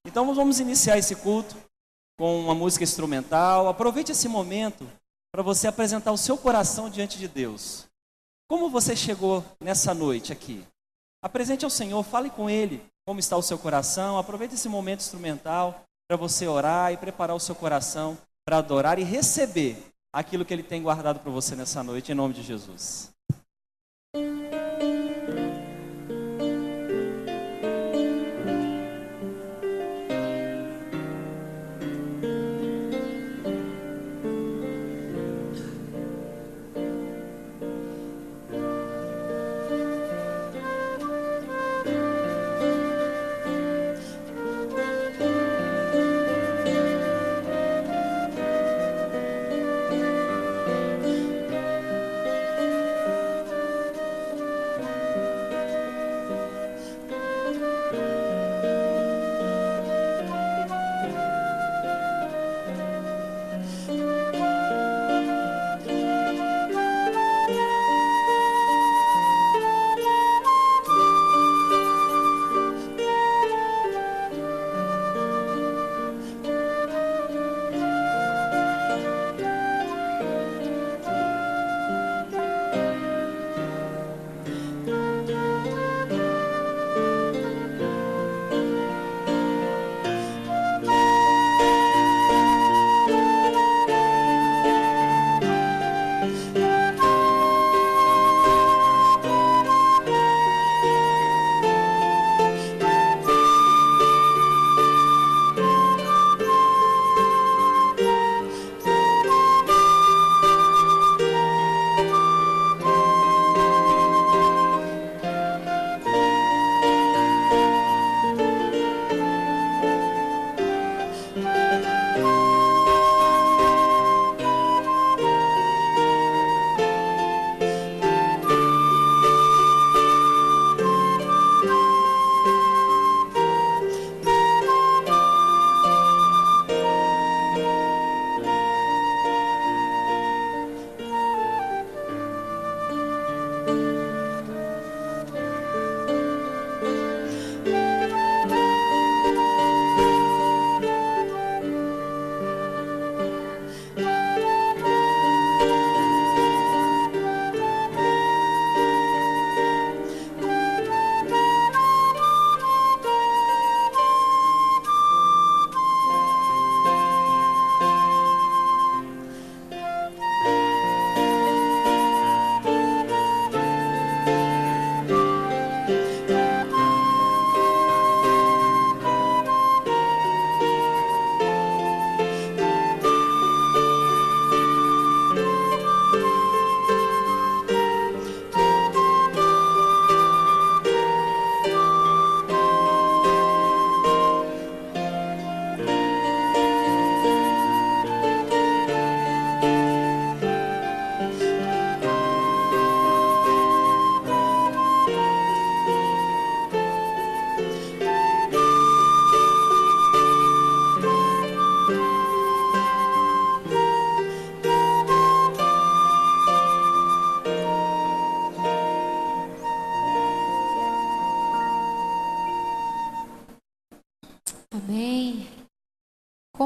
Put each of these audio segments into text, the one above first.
Então vamos iniciar esse culto com uma música instrumental. Aproveite esse momento para você apresentar o seu coração diante de Deus. Como você chegou nessa noite aqui? Apresente ao Senhor, fale com Ele como está o seu coração. Aproveite esse momento instrumental para você orar e preparar o seu coração para adorar e receber aquilo que Ele tem guardado para você nessa noite, em nome de Jesus.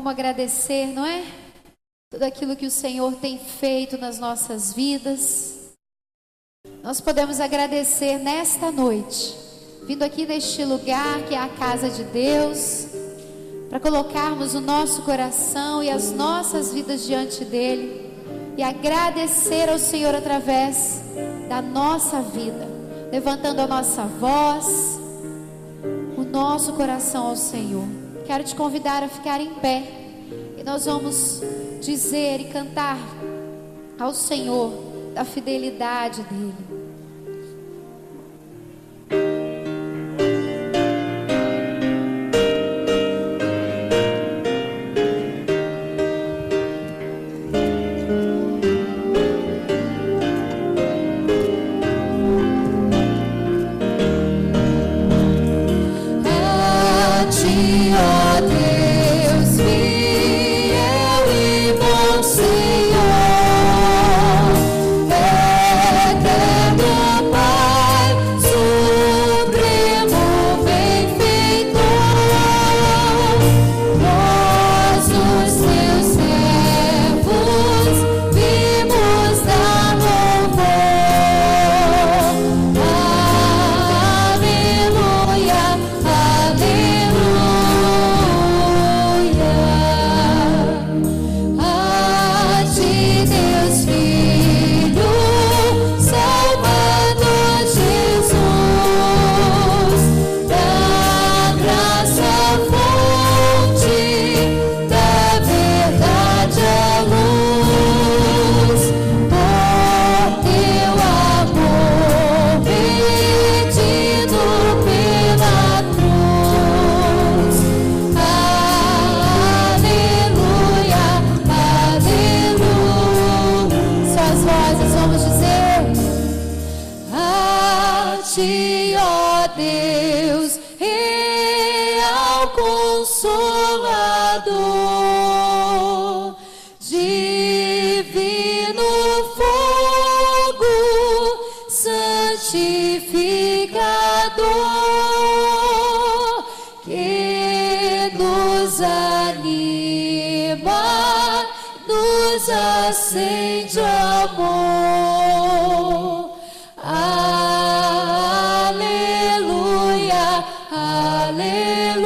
Como agradecer, não é? Tudo aquilo que o Senhor tem feito nas nossas vidas. Nós podemos agradecer nesta noite, vindo aqui neste lugar que é a casa de Deus, para colocarmos o nosso coração e as nossas vidas diante dEle e agradecer ao Senhor através da nossa vida, levantando a nossa voz, o nosso coração ao Senhor. Quero te convidar a ficar em pé e nós vamos dizer e cantar ao Senhor da fidelidade dEle. Senhor, eterno. Consolador, divino fogo, santificador, que nos anima, nos acende amor. Aleluia, aleluia.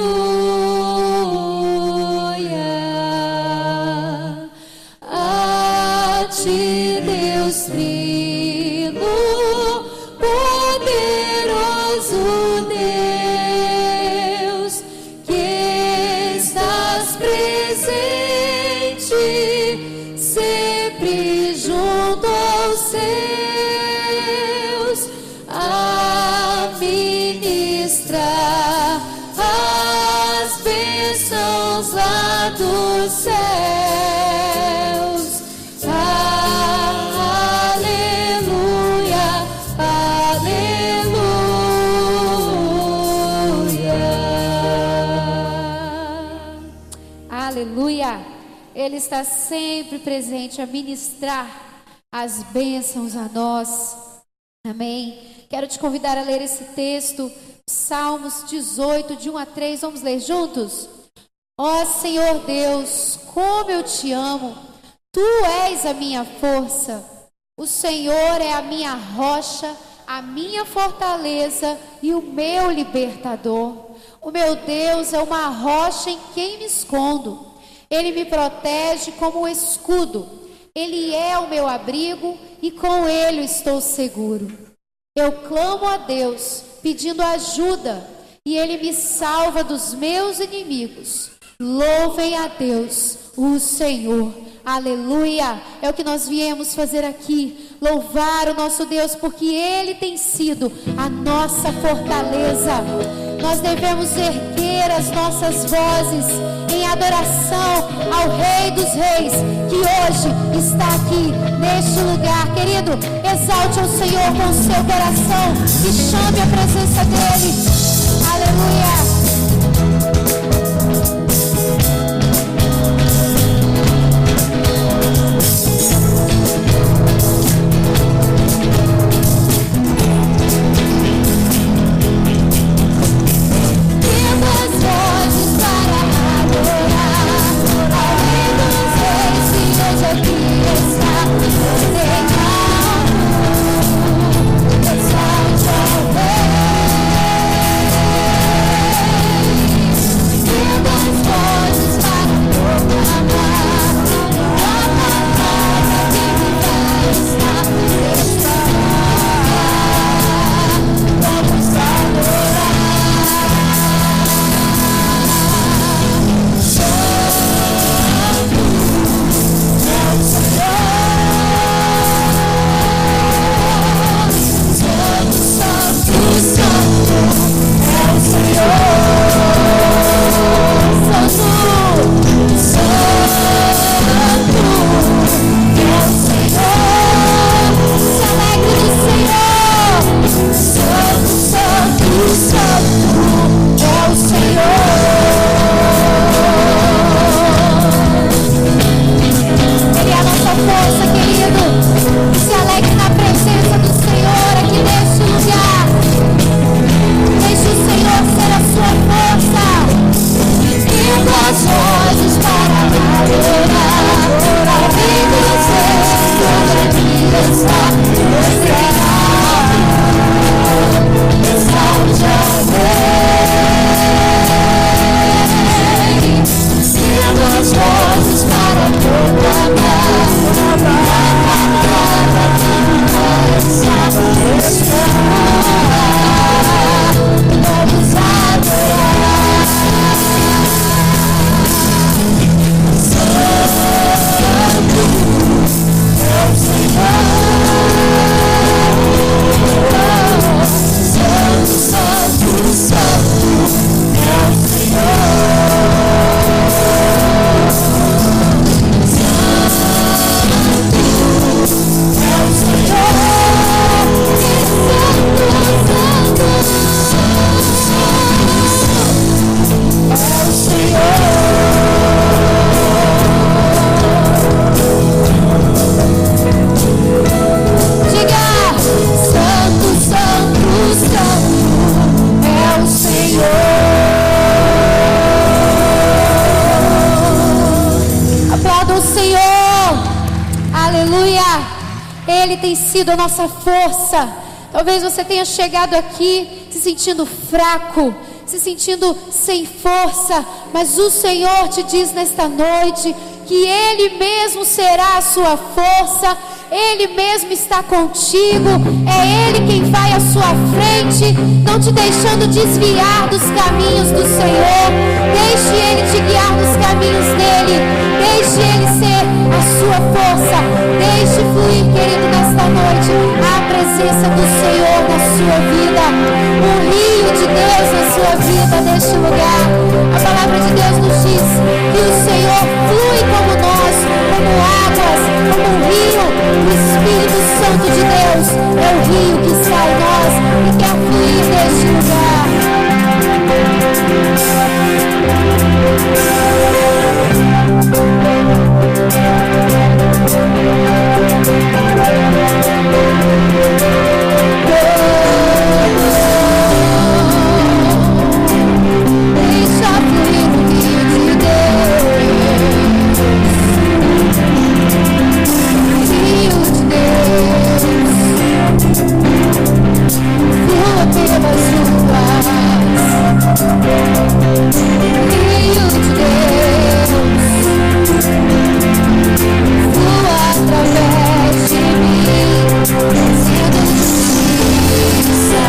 A ti, Deus Trino, poderoso Deus, que estás presente sempre junto aos seus, a ministrar as bênçãos lá dos céus. Aleluia, aleluia. Aleluia. Ele está sempre presente a ministrar as bênçãos a nós. Amém. Quero te convidar a ler esse texto, Salmos 18, de 1 a 3. Vamos ler juntos? Ó Senhor Deus, como eu te amo. Tu és a minha força. O Senhor é a minha rocha, a minha fortaleza e o meu libertador. O meu Deus é uma rocha em quem me escondo. Ele me protege como um escudo. Ele é o meu abrigo e com ele estou seguro. Eu clamo a Deus pedindo ajuda e ele me salva dos meus inimigos. Louvem a Deus, o Senhor. Aleluia. É o que nós viemos fazer aqui. Louvar o nosso Deus porque ele tem sido a nossa fortaleza. Nós devemos erguer as nossas vozes em adoração ao Rei dos Reis, que hoje está aqui neste lugar. Querido, exalte ao Senhor com o seu coração e chame a presença dele. Aleluia. Ele tem sido a nossa força. Talvez você tenha chegado aqui se sentindo fraco, se sentindo sem força, mas o Senhor te diz nesta noite que Ele mesmo será a sua força. Ele mesmo está contigo, é Ele quem vai à sua frente, não te deixando desviar dos caminhos do Senhor. Deixe Ele te guiar nos caminhos dEle, deixe Ele ser a sua força, deixe fluir, querido, nesta noite, a presença do Senhor na sua vida, o rio de Deus na sua vida, neste lugar. A palavra de Deus nos diz que o Senhor flui como nós, como águas, como um rio. O Espírito Santo de Deus é o rio que está em nós e quer fluir neste lugar. Deixa fluir o rio de Deus. Rio de Deus, flua pelas ruas. Rio de Deus, flua através de mim, trazendo justiça,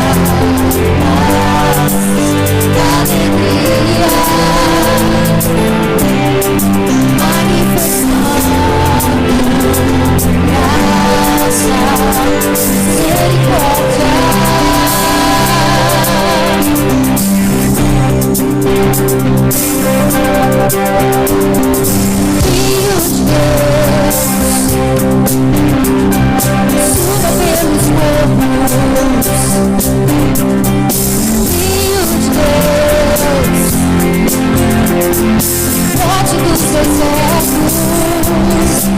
paz, alegria, manifestando misericórdia. Rio de Deus, suba pelos morros. Rio de Deus, forte dos desertos,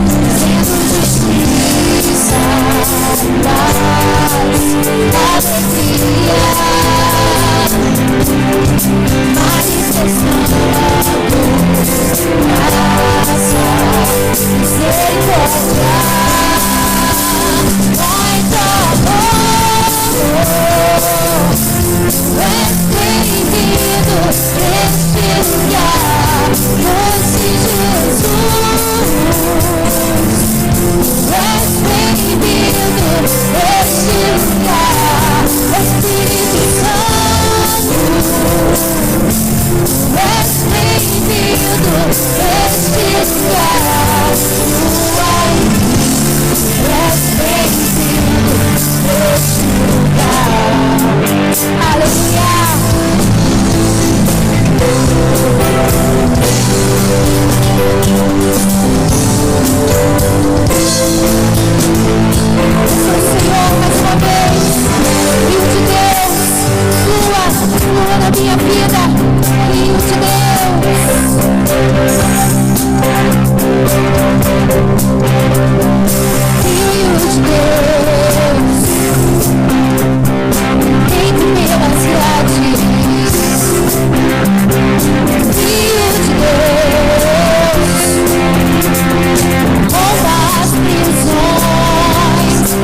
trazendo justiça, paz, alegria, manifestando graça, misericórdia. És bem-vindo neste lugar, doce Jesus. És bem-vindo neste lugar, Espírito Santo. És bem-vindo neste lugar, flua em mim. És bem-vindo neste lugar. Aleluia. Senhor, mais uma vez, Rio de Deus, flua na minha vida, Rio de Deus. Rio de Deus, entre pelas grades. Rio de Deus, rouba as prisões,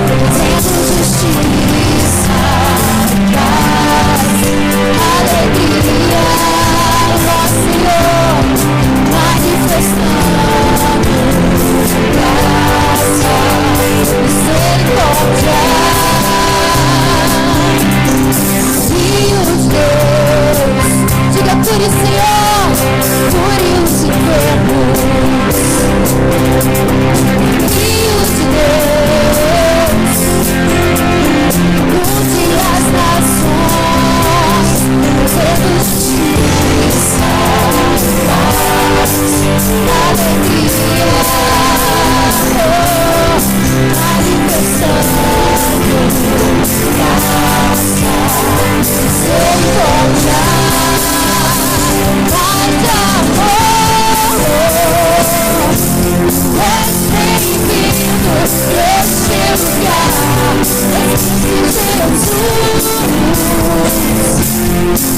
trazendo justiça, paz, alegria, ó Senhor, manifestando graça, misericórdia. Rio de Deus, diga por isso, Senhor, por isso enfermos. Rio de Deus, unge as nações, trazendo justiça, paz, alegria, manifestando graça, misericórdia. Mais amor, és bem-vindo neste lugar, Espírito Jesus.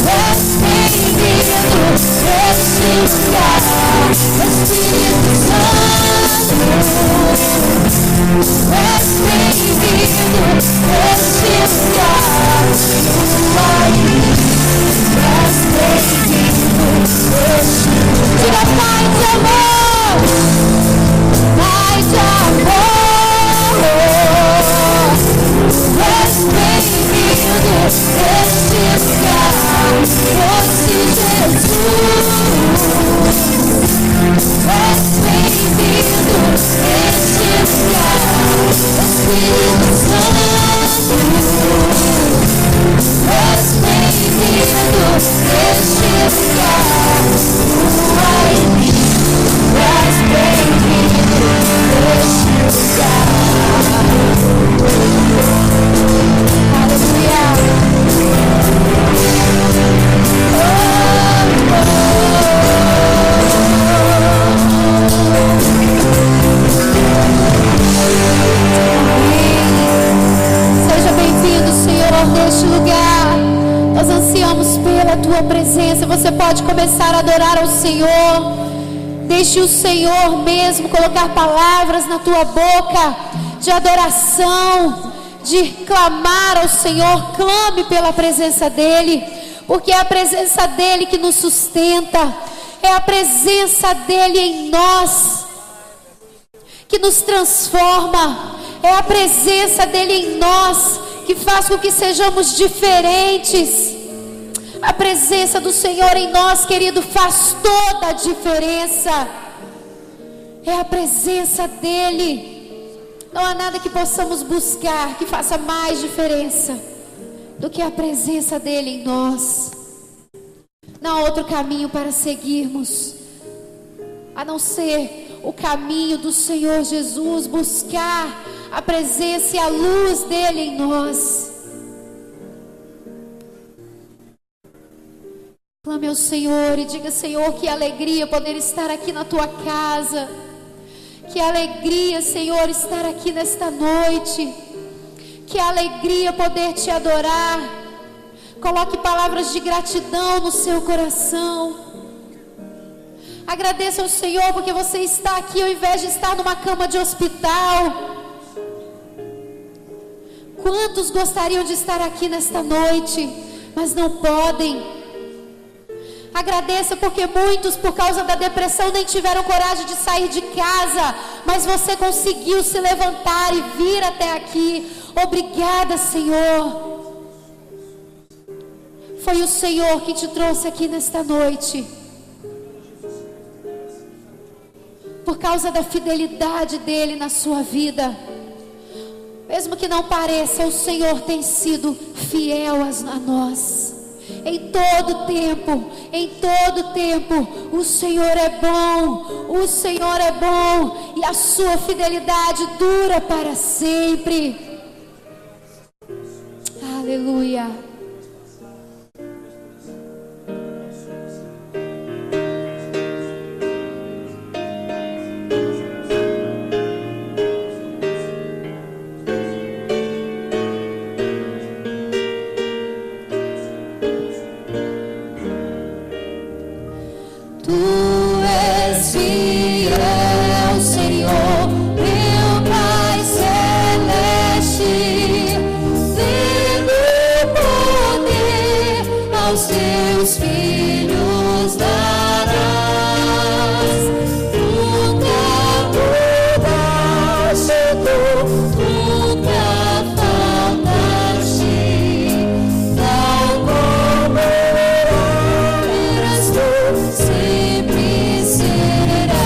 És bem-vindo neste lugar, Espírito Santo. és bem-vindo neste lugar. És bem-vindo neste lugar. Diga Pai de amor, Pai de amor, és bem-vindo neste lugar. Doce Jesus, és bem-vindo neste lugar. Espírito Santo, és bem-vindo neste lugar. Tua em mim, és bem-vindo neste lugar. Aleluia. Seja bem-vindo, Senhor, neste lugar. Nós ansiamos pela Tua presença. Você pode começar a adorar ao Senhor. Deixe o Senhor mesmo colocar palavras na tua boca de adoração, de clamar ao Senhor. Clame pela presença dEle, porque é a presença dEle que nos sustenta. É a presença dEle em nós que nos transforma. É a presença dEle em nós que faz com que sejamos diferentes. A presença do Senhor em nós, querido, faz toda a diferença. É a presença dEle. Não há nada que possamos buscar que faça mais diferença do que a presença dEle em nós. Não há outro caminho para seguirmos a não ser o caminho do Senhor Jesus, buscar a presença e a luz dEle em nós. Clame ao Senhor e diga: Senhor, que alegria poder estar aqui na Tua casa. Que alegria, Senhor, estar aqui nesta noite. Que alegria poder Te adorar. Coloque palavras de gratidão no seu coração. Agradeça ao Senhor porque você está aqui ao invés de estar numa cama de hospital. Quantos gostariam de estar aqui nesta noite, mas não podem? Agradeça porque muitos, por causa da depressão, nem tiveram coragem de sair de casa, mas você conseguiu se levantar e vir até aqui. Obrigada, Senhor. Foi o Senhor que te trouxe aqui nesta noite. Por causa da fidelidade dEle na sua vida. Mesmo que não pareça, o Senhor tem sido fiel a nós. Em todo tempo, o Senhor é bom, o Senhor é bom, e a sua fidelidade dura para sempre. Aleluia. Sempre será.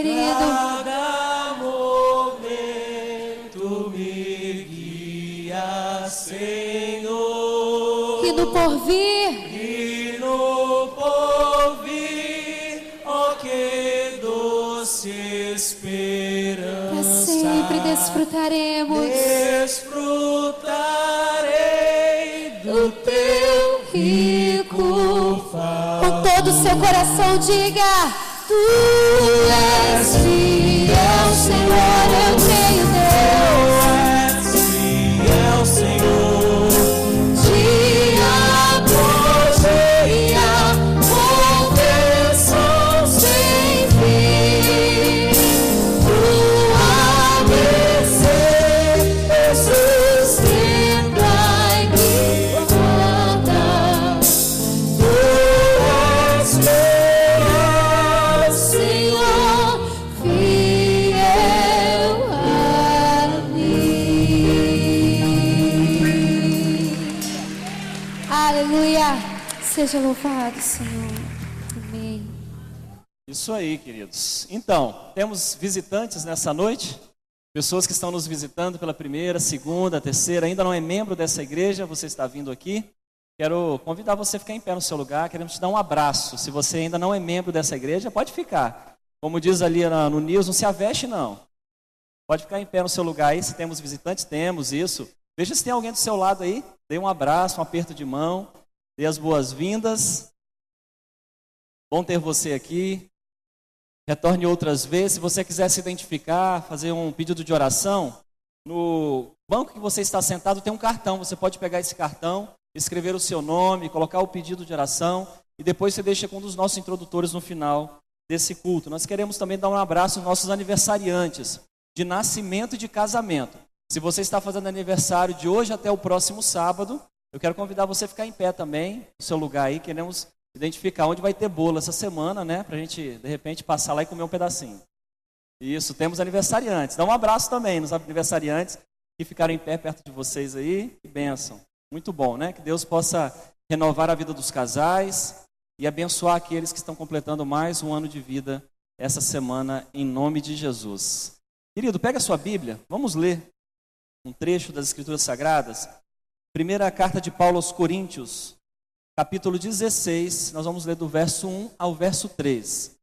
querido. Cada momento me guia, Senhor. E no porvir, ó que doce esperança. para sempre desfrutarei do teu rico favor. com todo o seu coração, diga: Tu és fiel, Senhor, eu creio, Deus. Tu és fiel, Senhor. Dia após dia, convenção sem fim. Tua mercê sustenta e me guarda. Tu és fiel, Senhor, fiel a mim. Aleluia! Seja louvado, Senhor. Amém. Isso aí, queridos. Então, temos visitantes nessa noite, pessoas que estão nos visitando pela primeira, segunda, terceira, ainda não é membro dessa igreja, você está vindo aqui. Quero convidar você a ficar em pé no seu lugar, queremos te dar um abraço. Se você ainda não é membro dessa igreja, pode ficar. Como diz ali no News, não se aveste não. Pode ficar em pé no seu lugar aí, se temos visitantes, temos isso. Veja se tem alguém do seu lado aí, dê um abraço, um aperto de mão, dê as boas-vindas. Bom ter você aqui. Retorne outras vezes. Se você quiser se identificar, fazer um pedido de oração, no banco que você está sentado tem um cartão. Você pode pegar esse cartão, escrever o seu nome, colocar o pedido de oração e depois você deixa com um dos nossos introdutores no final desse culto. Nós queremos também dar um abraço aos nossos aniversariantes de nascimento e de casamento. Se você está fazendo aniversário de hoje até o próximo sábado, eu quero convidar você a ficar em pé também, no seu lugar aí. Queremos identificar onde vai ter bolo essa semana, né? Para a gente, de repente, passar lá e comer um pedacinho. Isso, temos aniversariantes. Dá um abraço também nos aniversariantes que ficaram em pé perto de vocês aí. Que bênção. Muito bom, né? Que Deus possa renovar a vida dos casais e abençoar aqueles que estão completando mais um ano de vida essa semana, em nome de Jesus. Querido, pega a sua Bíblia, vamos ler um trecho das Escrituras Sagradas. Primeira carta de Paulo aos Coríntios, capítulo 16, nós vamos ler do verso 1 ao verso 3.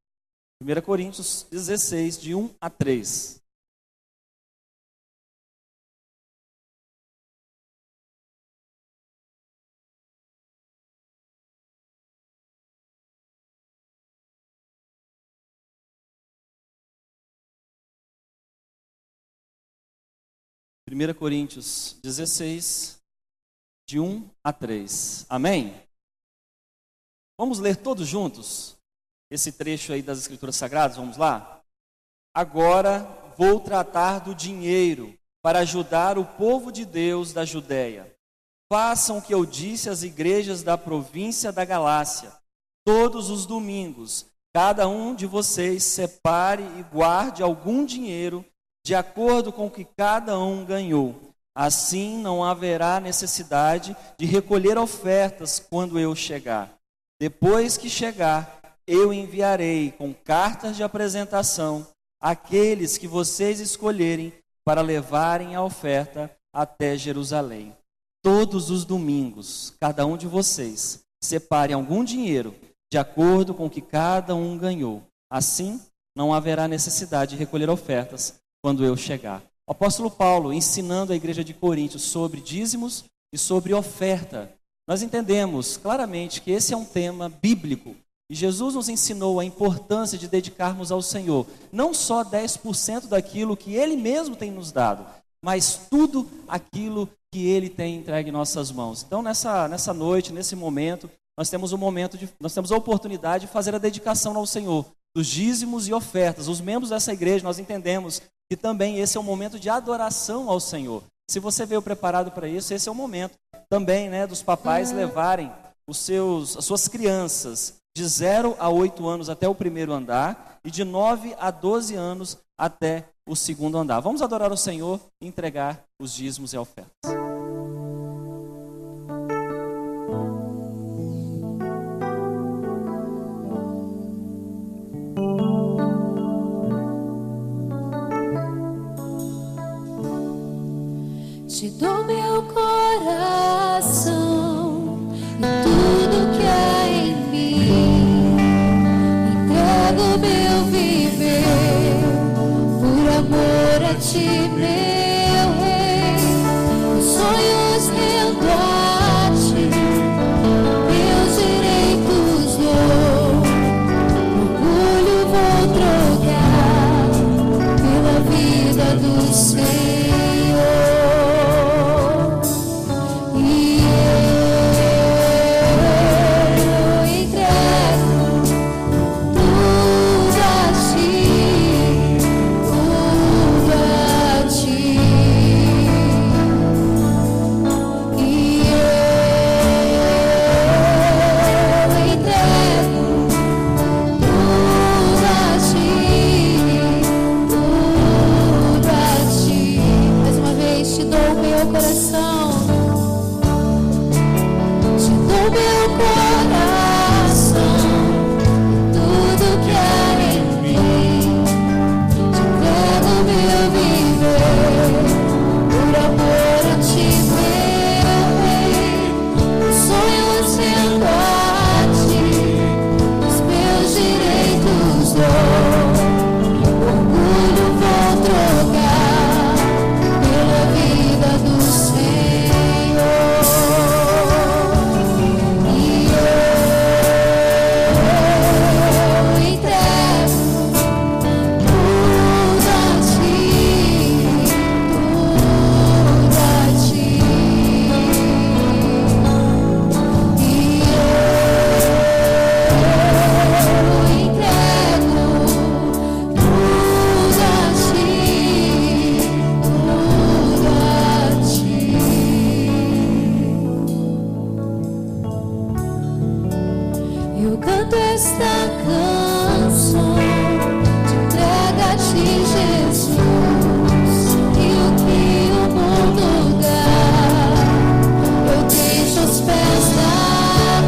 1 Coríntios 16, de 1 a 3. Primeira Coríntios 16, de 1 a 3. Amém? Vamos ler todos juntos esse trecho aí das Escrituras Sagradas, vamos lá? Agora vou tratar do dinheiro para ajudar o povo de Deus da Judéia. Façam o que eu disse às igrejas da província da Galácia. Todos os domingos, cada um de vocês separe e guarde algum dinheiro de acordo com o que cada um ganhou. Assim não haverá necessidade de recolher ofertas quando eu chegar. Depois que chegar, eu enviarei com cartas de apresentação aqueles que vocês escolherem para levarem a oferta até Jerusalém. Todos os domingos, cada um de vocês separe algum dinheiro de acordo com o que cada um ganhou. Assim, não haverá necessidade de recolher ofertas quando eu chegar. O apóstolo Paulo, ensinando a igreja de Coríntios sobre dízimos e sobre oferta, nós entendemos claramente que esse é um tema bíblico. E Jesus nos ensinou a importância de dedicarmos ao Senhor, não só 10% daquilo que Ele mesmo tem nos dado, mas tudo aquilo que Ele tem entregue em nossas mãos. Então, nessa noite, nesse momento, nós temos a oportunidade de fazer a dedicação ao Senhor, dos dízimos e ofertas. Os membros dessa igreja, nós entendemos que também esse é um momento de adoração ao Senhor. Se você veio preparado para isso, esse é o momento também, né, dos papais levarem as suas crianças de 0 a 8 anos até o primeiro andar e de 9 a 12 anos até o segundo andar. Vamos adorar o Senhor e entregar os dízimos e ofertas. dou meu coração e tudo que há em mim. Entrego meu viver por amor a ti, meu Rei. Os sonhos rendo a ti, meus direitos dou. Orgulho vou trocar pela vida do Senhor. E eu entrego tudo a ti, tudo a ti. E eu entrego tudo a ti, tudo a ti. Mais uma vez te dou meu coração, te dou meu coração, tudo que há em mim. Te entrego meu viver por amor a ti, meu Rei. Os sonhos rendo a ti, os meus direitos dou. Orgulho vou trocar pela vida do Senhor. E eu entrego tudo a ti, tudo a ti. E eu entrego tudo a ti, tudo a ti. Eu canto esta canção de entrega a ti, Jesus. E o que o mundo dá, eu deixo aos pés da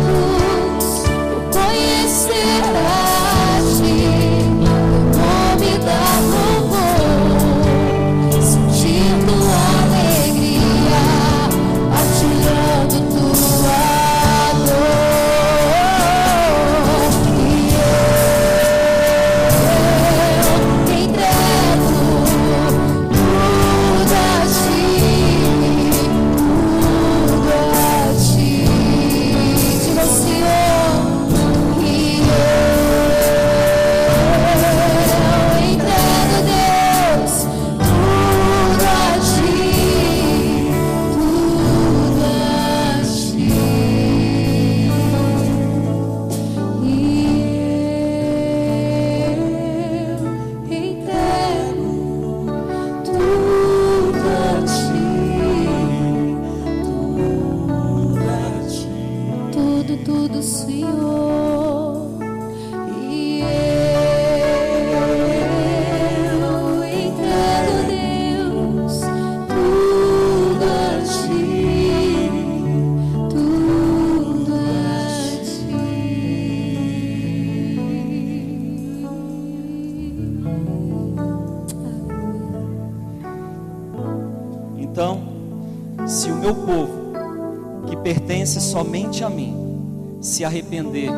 cruz. Vou conhecer a ti, teu nome dá louvor, sentindo alegria, partilhando tua dor. E eu entrego tudo a ti, tudo a ti. Diga ao Senhor. E eu entrego, Deus, tudo a ti, tudo a ti. E eu entrego tudo a ti, tudo, Senhor. E eu entrego, Deus, tudo a ti, tudo a ti. Então, se o meu povo, que pertence somente a mim, se arrepender,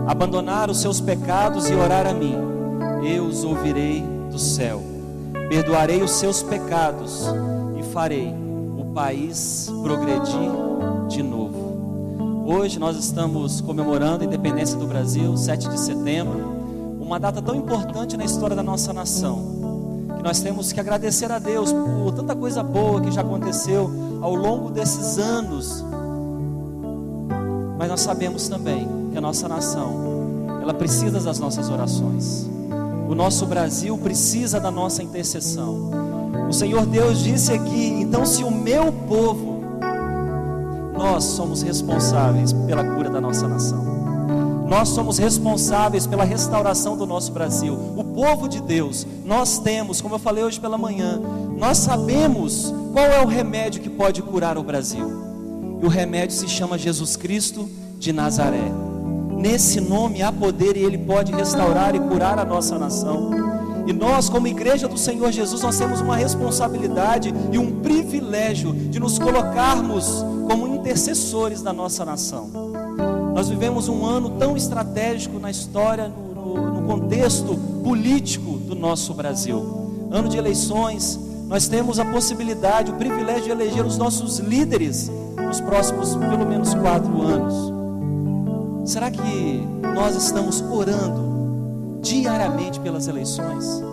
abandonar os seus pecados e orar a mim, eu os ouvirei do céu, perdoarei os seus pecados e farei o país progredir de novo. Hoje nós estamos comemorando a independência do Brasil, 7 de setembro, uma data tão importante na história da nossa nação, que nós temos que agradecer a Deus por tanta coisa boa que já aconteceu ao longo desses anos. Mas nós sabemos também que a nossa nação, ela precisa das nossas orações. O nosso Brasil precisa da nossa intercessão. O Senhor Deus disse aqui: então, se o meu povo, nós somos responsáveis pela cura da nossa nação. Nós somos responsáveis pela restauração do nosso Brasil. O povo de Deus, nós temos, como eu falei hoje pela manhã, nós sabemos qual é o remédio que pode curar o Brasil. E o remédio se chama Jesus Cristo de Nazaré. Nesse nome há poder e Ele pode restaurar e curar a nossa nação. E nós, como igreja do Senhor Jesus, nós temos uma responsabilidade e um privilégio de nos colocarmos como intercessores da nossa nação. Nós vivemos um ano tão estratégico na história, no contexto político do nosso Brasil. Ano de eleições, nós temos a possibilidade, o privilégio de eleger os nossos líderes nos próximos, pelo menos 4 anos. Será que nós estamos orando diariamente pelas eleições?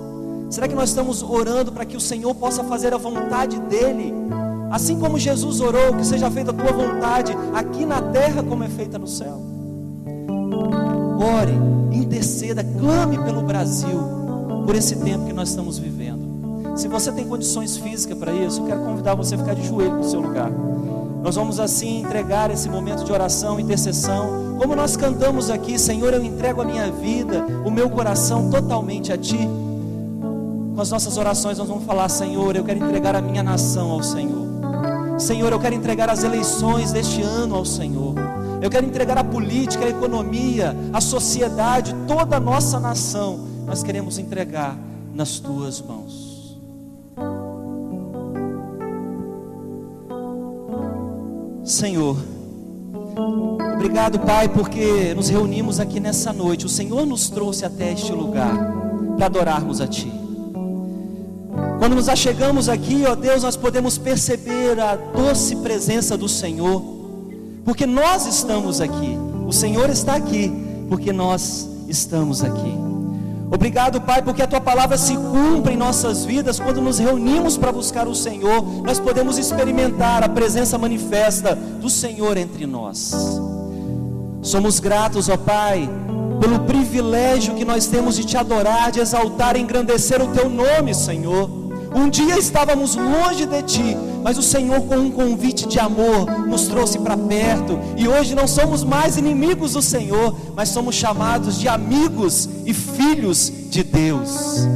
Será que nós estamos orando para que o Senhor possa fazer a vontade dEle? Assim como Jesus orou, que seja feita a tua vontade, aqui na terra como é feita no céu. Ore, interceda, clame pelo Brasil, por esse tempo que nós estamos vivendo. Se você tem condições físicas para isso, eu quero convidar você a ficar de joelho no seu lugar. Nós vamos assim entregar esse momento de oração, intercessão, como nós cantamos aqui: Senhor, eu entrego a minha vida, o meu coração totalmente a Ti. Com as nossas orações nós vamos falar: Senhor, eu quero entregar a minha nação ao Senhor. Senhor, eu quero entregar as eleições deste ano ao Senhor. Eu quero entregar a política, a economia, a sociedade, toda a nossa nação. Nós queremos entregar nas Tuas mãos. Senhor, obrigado, Pai, porque nos reunimos aqui nessa noite. O Senhor nos trouxe até este lugar para adorarmos a Ti. Quando nos achegamos aqui, ó Deus, nós podemos perceber a doce presença do Senhor, porque nós estamos aqui. O Senhor está aqui, porque nós estamos aqui. Obrigado, Pai, porque a Tua palavra se cumpre em nossas vidas. Quando nos reunimos para buscar o Senhor, nós podemos experimentar a presença manifesta do Senhor entre nós. Somos gratos, ó Pai, pelo privilégio que nós temos de Te adorar, de exaltar e engrandecer o Teu nome, Senhor. Um dia estávamos longe de Ti, mas o Senhor, com um convite de amor, nos trouxe para perto. E hoje não somos mais inimigos do Senhor, mas somos chamados de amigos e filhos de Deus.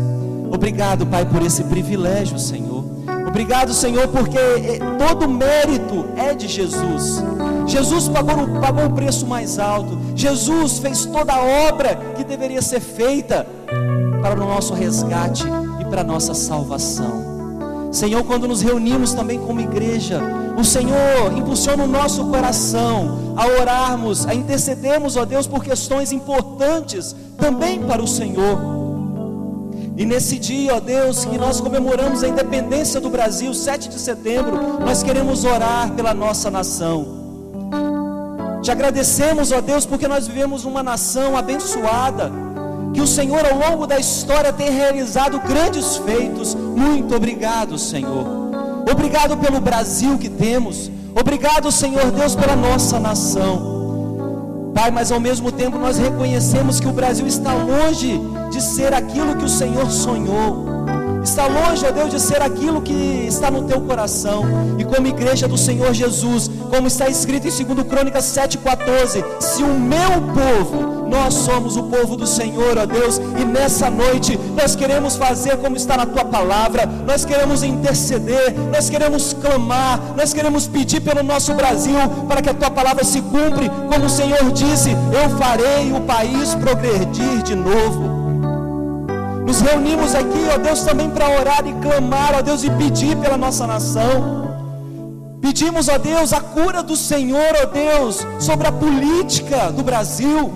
Obrigado, Pai, por esse privilégio, Senhor. Obrigado, Senhor, porque todo mérito é de Jesus. Jesus pagou o preço mais alto. Jesus fez toda a obra que deveria ser feita para o nosso resgate e para a nossa salvação. Senhor, quando nos reunimos também como igreja, o Senhor impulsiona o nosso coração a orarmos, a intercedermos, ó Deus, por questões importantes também para o Senhor. E nesse dia, ó Deus, que nós comemoramos a independência do Brasil, 7 de setembro, nós queremos orar pela nossa nação. Te agradecemos, ó Deus, porque nós vivemos uma nação abençoada, que o Senhor ao longo da história tem realizado grandes feitos. Muito obrigado, Senhor. Obrigado pelo Brasil que temos. Obrigado, Senhor Deus, pela nossa nação, Pai, mas ao mesmo tempo nós reconhecemos que o Brasil está longe de ser aquilo que o Senhor sonhou. Está longe, ó Deus, de ser aquilo que está no Teu coração. E como igreja do Senhor Jesus, como está escrito em 2 Crônicas 7,14: se o meu povo, nós somos o povo do Senhor, ó Deus. E nessa noite nós queremos fazer como está na Tua palavra. Nós queremos interceder, nós queremos clamar, nós queremos pedir pelo nosso Brasil, para que a Tua palavra se cumpra. Como o Senhor disse: eu farei o país progredir de novo. Nos reunimos aqui, ó Deus, também para orar e clamar, ó Deus, e pedir pela nossa nação. Pedimos, ó Deus, a cura do Senhor, ó Deus, sobre a política do Brasil.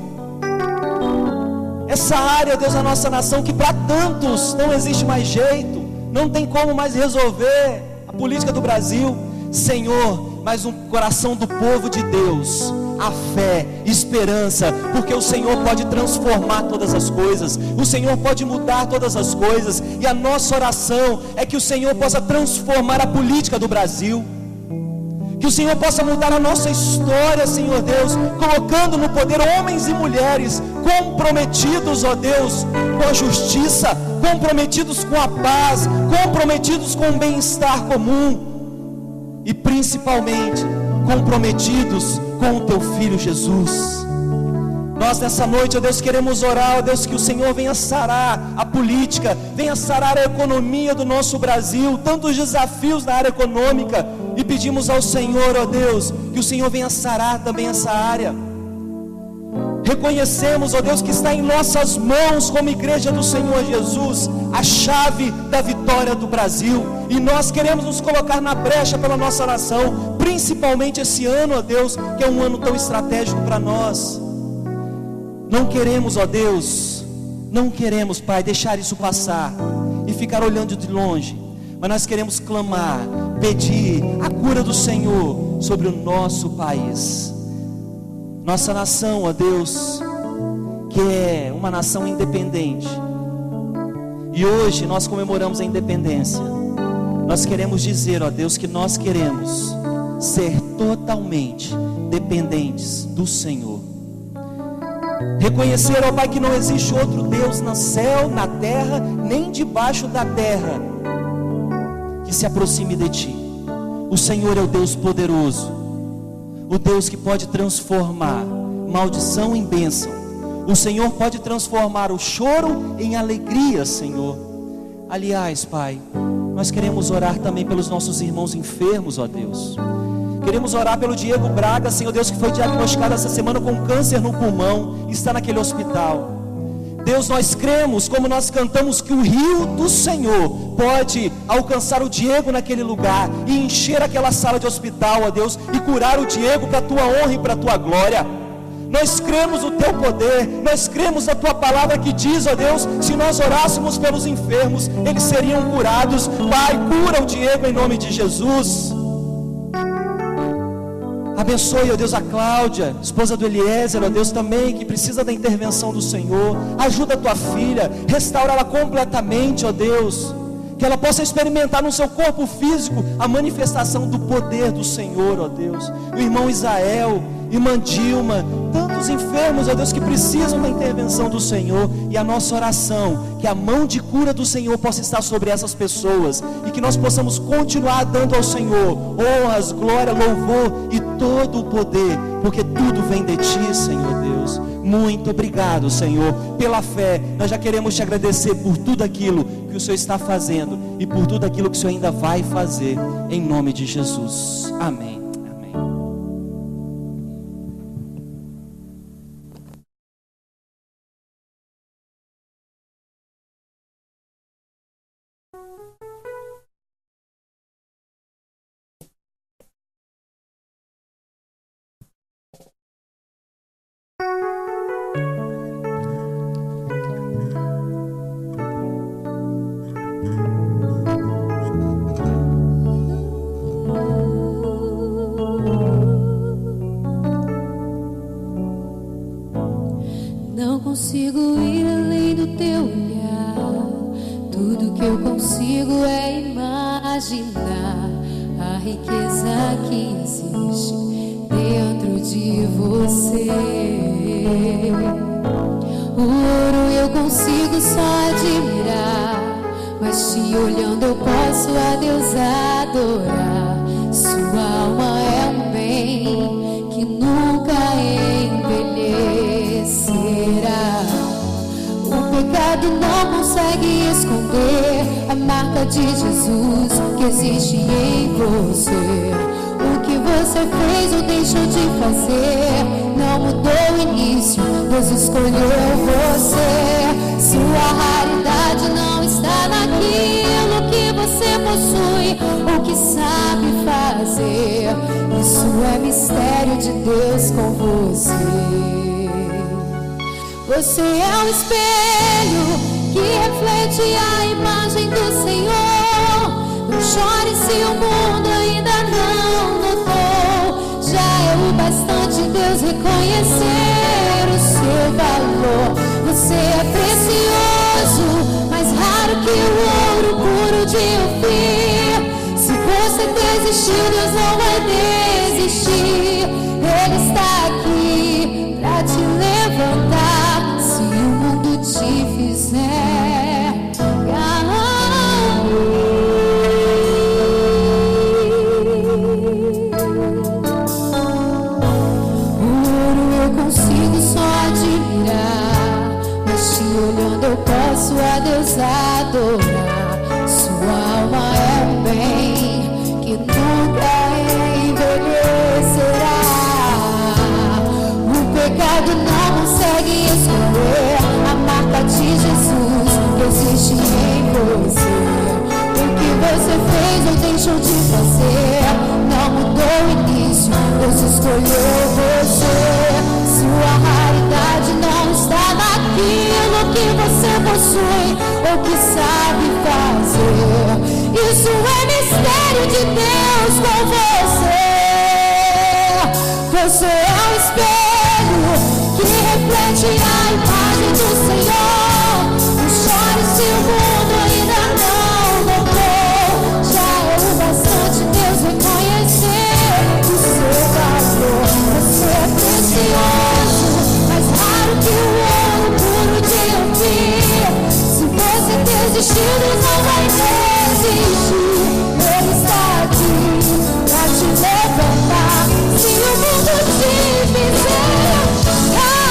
Essa área, ó Deus, da nossa nação, que para tantos não existe mais jeito, não tem como mais resolver a política do Brasil. Senhor, mas um coração do povo de Deus, a fé, esperança, porque o Senhor pode transformar todas as coisas, o Senhor pode mudar todas as coisas, e a nossa oração é que o Senhor possa transformar a política do Brasil, que o Senhor possa mudar a nossa história, Senhor Deus, colocando no poder homens e mulheres comprometidos, ó Deus, com a justiça, comprometidos com a paz, comprometidos com o bem-estar comum, e principalmente comprometidos com o Teu Filho Jesus. Nós nessa noite, ó Deus, queremos orar, ó Deus, que o Senhor venha sarar a política, venha sarar a economia do nosso Brasil, tantos desafios na área econômica, e pedimos ao Senhor, ó Deus, que o Senhor venha sarar também essa área. Reconhecemos, ó Deus, que está em nossas mãos, como igreja do Senhor Jesus, a chave da vitória do Brasil. E nós queremos nos colocar na brecha pela nossa nação, principalmente esse ano, ó Deus, que é um ano tão estratégico para nós. Não queremos, ó Deus, não queremos, Pai, deixar isso passar e ficar olhando de longe. Mas nós queremos clamar, pedir a cura do Senhor sobre o nosso país. Nossa nação, ó Deus, que é uma nação independente. E hoje nós comemoramos a independência. Nós queremos dizer, ó Deus, que nós queremos ser totalmente dependentes do Senhor. Reconhecer, ó Pai, que não existe outro Deus no céu, na terra, nem debaixo da terra, que se aproxime de Ti. O Senhor é o Deus poderoso, o Deus que pode transformar maldição em bênção. O Senhor pode transformar o choro em alegria, Senhor. Aliás, Pai, nós queremos orar também pelos nossos irmãos enfermos, ó Deus. Queremos orar pelo Diego Braga, Senhor Deus, que foi diagnosticado essa semana com câncer no pulmão e está naquele hospital. Deus, nós cremos, como nós cantamos, que o rio do Senhor pode alcançar o Diego naquele lugar e encher aquela sala de hospital, ó Deus, e curar o Diego para a Tua honra e para a Tua glória. Nós cremos no Teu poder, nós cremos na Tua palavra que diz, ó Deus, se nós orássemos pelos enfermos, eles seriam curados. Pai, cura o Diego em nome de Jesus. Abençoe, ó Deus, a Cláudia, esposa do Eliezer, ó Deus, também, que precisa da intervenção do Senhor. Ajuda a tua filha, restaura ela completamente, ó Deus, que ela possa experimentar no seu corpo físico a manifestação do poder do Senhor, ó Deus. O irmão Israel, irmã Dilma, tantos enfermos, ó Deus, que precisam da intervenção do Senhor. E a nossa oração, que a mão de cura do Senhor possa estar sobre essas pessoas, e que nós possamos continuar dando ao Senhor honras, glória, louvor e todo o poder, porque tudo vem de Ti, Senhor Deus. Muito obrigado, Senhor, pela fé. Nós já queremos Te agradecer por tudo aquilo que o Senhor está fazendo e por tudo aquilo que o Senhor ainda vai fazer, em nome de Jesus. Amém. Não consigo ir além do Teu olhar. Tudo que eu consigo é imaginar a riqueza que existe dentro de Você. O ouro eu consigo só admirar, mas Te olhando eu posso a Deus adorar. Sua alma é um bem que nunca envelhecerá. O pecado não consegue esconder a marca de Jesus que existe em você. O que você fez ou deixou de fazer não mudou o início, Deus escolheu você. Sua raridade não está naquilo que você possui ou que sabe fazer. Isso é mistério de Deus com você. Você é um espelho que reflete a imagem do Senhor. Não chore se o mundo ainda não notou. Já é o bastante Deus reconhecer o seu valor. Você é precioso, mais raro que o ouro puro de Ofir. Se você desistiu, Deus não vai desistir. Ele está aqui pra te levantar se o mundo te fizer cair. O ouro eu consigo só admirar, mas Te olhando eu posso a Deus adorar. Sua alma é um bem que nunca envelhecerá. escolheu você. Sua raridade não está naquilo que você possui ou que sabe fazer. Isso é mistério de Deus com você. Você é um espelho que reflete a imagem do Senhor. Não chore se o mundo ainda não notou. Já é o bastante Deus reconhecer o seu valor. Você é precioso, mais raro que o ouro puro de Ofir. Se você desistir, Deus não vai desistir. Ele está aqui pra te levantar. Se o mundo te fizer cair,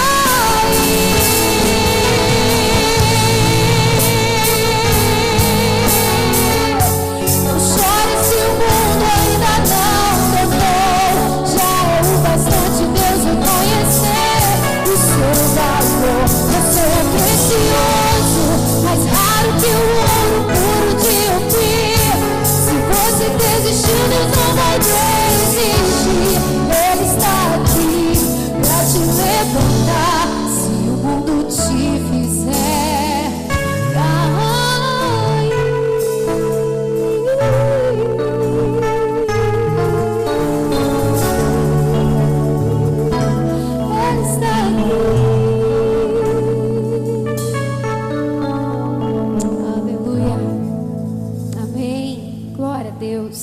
não chore se o mundo ainda não notou. Já é o bastante Deus reconhecer o seu valor. Você é precioso, mais raro que o ouro puro de Ofir. Se você desistir, Deus não vai desistir. Ele está aqui pra te levantar. Se o mundo te fizer cair, Ele está aqui. Aleluia. Amém. Glória a Deus.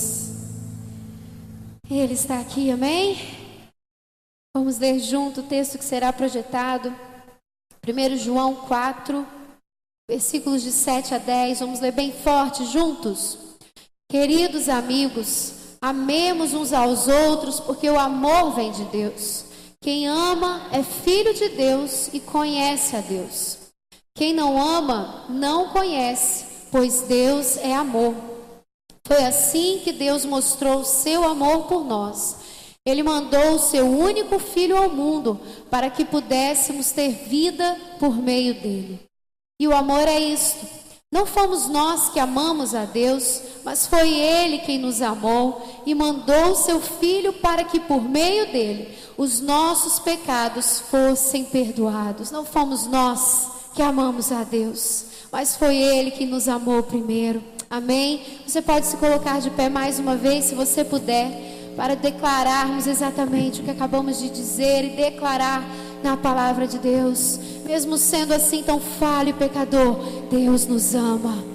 Ele está aqui, amém? Vamos ler junto o texto que será projetado. 1 João 4, versículos de 7 a 10. Vamos ler bem forte juntos. Queridos amigos, amemos uns aos outros, porque o amor vem de Deus. Quem ama é filho de Deus e conhece a Deus. Quem não ama, não conhece, pois Deus é amor. Foi assim que Deus mostrou o seu amor por nós. Ele mandou o seu único filho ao mundo para que pudéssemos ter vida por meio dele. E o amor é isto: não fomos nós que amamos a Deus, mas foi Ele quem nos amou e mandou o seu filho para que por meio dele os nossos pecados fossem perdoados. Não fomos nós que amamos a Deus, mas foi Ele que nos amou primeiro. Amém? Você pode se colocar de pé mais uma vez, se você puder, para declararmos exatamente o que acabamos de dizer e declarar na palavra de Deus. Mesmo sendo assim tão falho e pecador, Deus nos ama.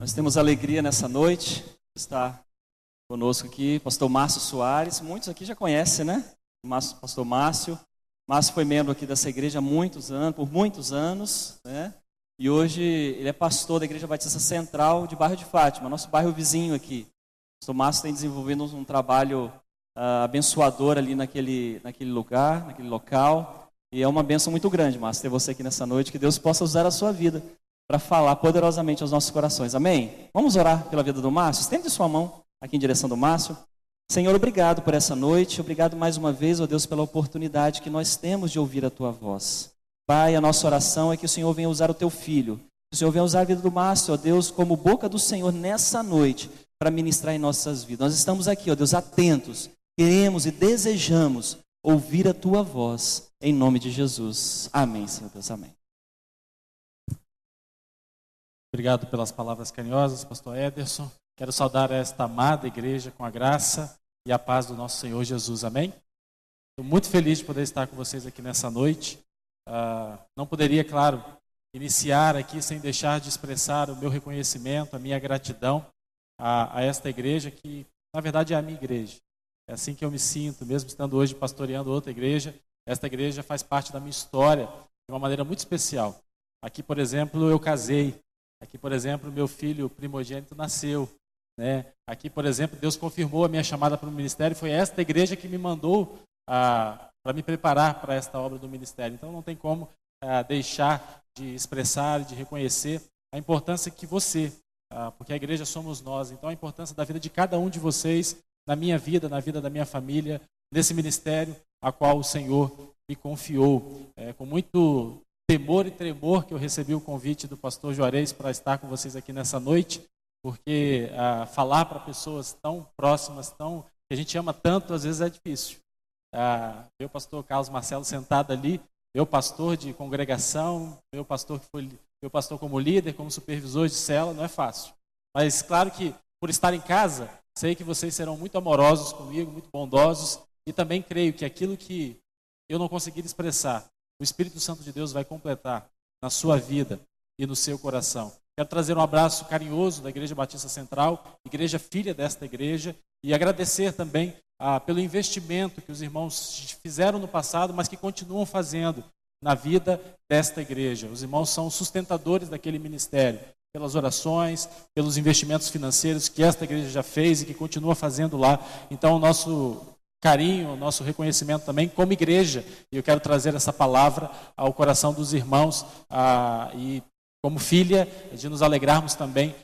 Nós temos alegria nessa noite de estar conosco aqui, pastor Márcio Soares. Muitos aqui já conhecem, né? Pastor Márcio. Márcio foi membro aqui dessa igreja há muitos anos, por muitos anos, né? E hoje ele é pastor da Igreja Batista Central de Bairro de Fátima, nosso bairro vizinho aqui. O pastor Márcio tem desenvolvido um trabalho abençoador ali naquele lugar, naquele local. E é uma bênção muito grande, Márcio, ter você aqui nessa noite. Que Deus possa usar a sua vida para falar poderosamente aos nossos corações. Amém? Vamos orar pela vida do Márcio? Estende sua mão aqui em direção do Márcio. Senhor, obrigado por essa noite. Obrigado mais uma vez, ó Deus, pela oportunidade que nós temos de ouvir a tua voz. Pai, a nossa oração é que o Senhor venha usar o teu filho. Que o Senhor venha usar a vida do Márcio, ó Deus, como boca do Senhor nessa noite para ministrar em nossas vidas. Nós estamos aqui, ó Deus, atentos. Queremos e desejamos ouvir a tua voz. Em nome de Jesus. Amém, Senhor Deus. Amém. Obrigado pelas palavras carinhosas, pastor Ederson. Quero saudar esta amada igreja com a graça e a paz do nosso Senhor Jesus. Amém? Estou muito feliz de poder estar com vocês aqui nessa noite. Não poderia, claro, iniciar aqui sem deixar de expressar o meu reconhecimento, a minha gratidão a esta igreja que, na verdade, é a minha igreja. É assim que eu me sinto, mesmo estando hoje pastoreando outra igreja. Esta igreja faz parte da minha história de uma maneira muito especial. Aqui, por exemplo, eu casei. Aqui, por exemplo, meu filho primogênito nasceu. Né? Aqui, por exemplo, Deus confirmou a minha chamada para o ministério. Foi esta igreja que me mandou para me preparar para esta obra do ministério. Então, não tem como deixar de expressar e de reconhecer a importância que você, porque a igreja somos nós, então a importância da vida de cada um de vocês, na minha vida, na vida da minha família, nesse ministério a qual o Senhor me confiou. Com muito temor e tremor que eu recebi o convite do pastor Juarez para estar com vocês aqui nessa noite, porque falar para pessoas tão próximas, que a gente ama tanto, às vezes é difícil. Meu pastor Carlos Marcelo sentado ali, meu pastor de congregação, meu pastor que foi meu pastor como líder, como supervisor de célula, não é fácil. Mas claro que por estar em casa, sei que vocês serão muito amorosos comigo, muito bondosos, e também creio que aquilo que eu não conseguir expressar, o Espírito Santo de Deus vai completar na sua vida e no seu coração. Quero trazer um abraço carinhoso da Igreja Batista Central, igreja filha desta igreja, e agradecer também pelo investimento que os irmãos fizeram no passado, mas que continuam fazendo na vida desta igreja. Os irmãos são sustentadores daquele ministério, pelas orações, pelos investimentos financeiros que esta igreja já fez e que continua fazendo lá. Então, o nosso carinho, o nosso reconhecimento também como igreja, e eu quero trazer essa palavra ao coração dos irmãos, e como filha, de nos alegrarmos também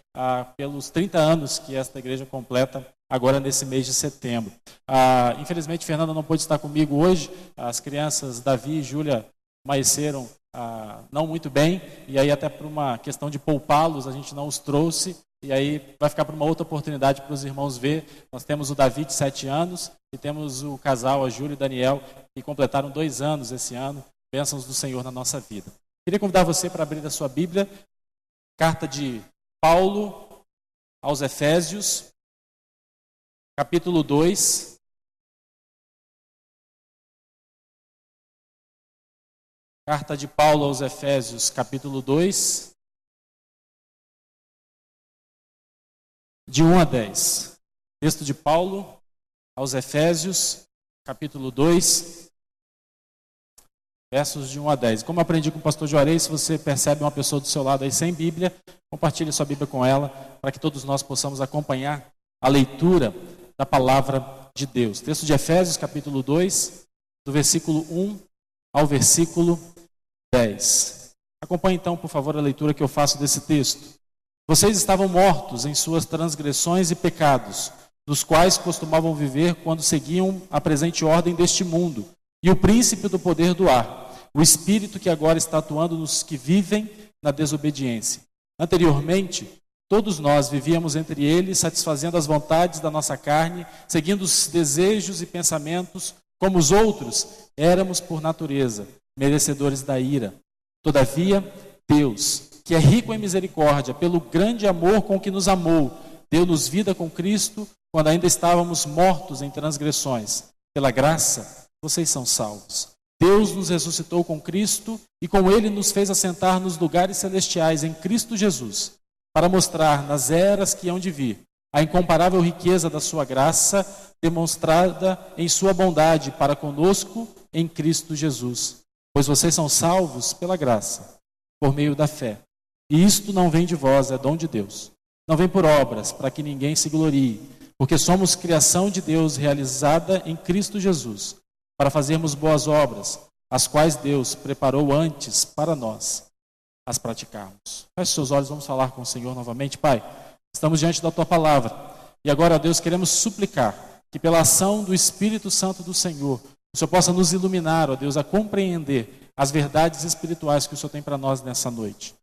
pelos 30 anos que esta igreja completa agora nesse mês de setembro. Infelizmente, Fernanda não pôde estar comigo hoje, as crianças Davi e Júlia amanheceram não muito bem, e aí até por uma questão de poupá-los, a gente não os trouxe, e aí vai ficar para uma outra oportunidade para os irmãos ver. Nós temos o Davi de 7 anos, e temos o casal, a Júlia e o Daniel, que completaram 2 anos esse ano, bênçãos do Senhor na nossa vida. Queria convidar você para abrir a sua Bíblia, carta de Paulo aos Efésios, capítulo 2. Carta de Paulo aos Efésios, capítulo 2, de 1 a 10. Texto de Paulo aos Efésios, capítulo 2, versos de 1 a 10. Como eu aprendi com o pastor Juarez, se você percebe uma pessoa do seu lado aí sem Bíblia, compartilhe sua Bíblia com ela, para que todos nós possamos acompanhar a leitura da palavra de Deus. Texto de Efésios, capítulo 2, do versículo 1 ao versículo 10. Acompanhe então, por favor, a leitura que eu faço desse texto. Vocês estavam mortos em suas transgressões e pecados, nos quais costumavam viver quando seguiam a presente ordem deste mundo, e o príncipe do poder do ar, o espírito que agora está atuando nos que vivem na desobediência. Anteriormente, todos nós vivíamos entre eles, satisfazendo as vontades da nossa carne, seguindo os desejos e pensamentos, como os outros, éramos por natureza merecedores da ira. Todavia, Deus, que é rico em misericórdia, pelo grande amor com que nos amou, deu-nos vida com Cristo, quando ainda estávamos mortos em transgressões. Pela graça, vocês são salvos. Deus nos ressuscitou com Cristo e com Ele nos fez assentar nos lugares celestiais em Cristo Jesus, para mostrar nas eras que hão de vir a incomparável riqueza da sua graça, demonstrada em sua bondade para conosco em Cristo Jesus. Pois vocês são salvos pela graça, por meio da fé. E isto não vem de vós, é dom de Deus. Não vem por obras, para que ninguém se glorie, porque somos criação de Deus realizada em Cristo Jesus, para fazermos boas obras, as quais Deus preparou antes para nós as praticarmos. Feche seus olhos, vamos falar com o Senhor novamente. Pai, estamos diante da Tua palavra. E agora, Deus, queremos suplicar que pela ação do Espírito Santo do Senhor, o Senhor possa nos iluminar, ó Deus, a compreender as verdades espirituais que o Senhor tem para nós nessa noite.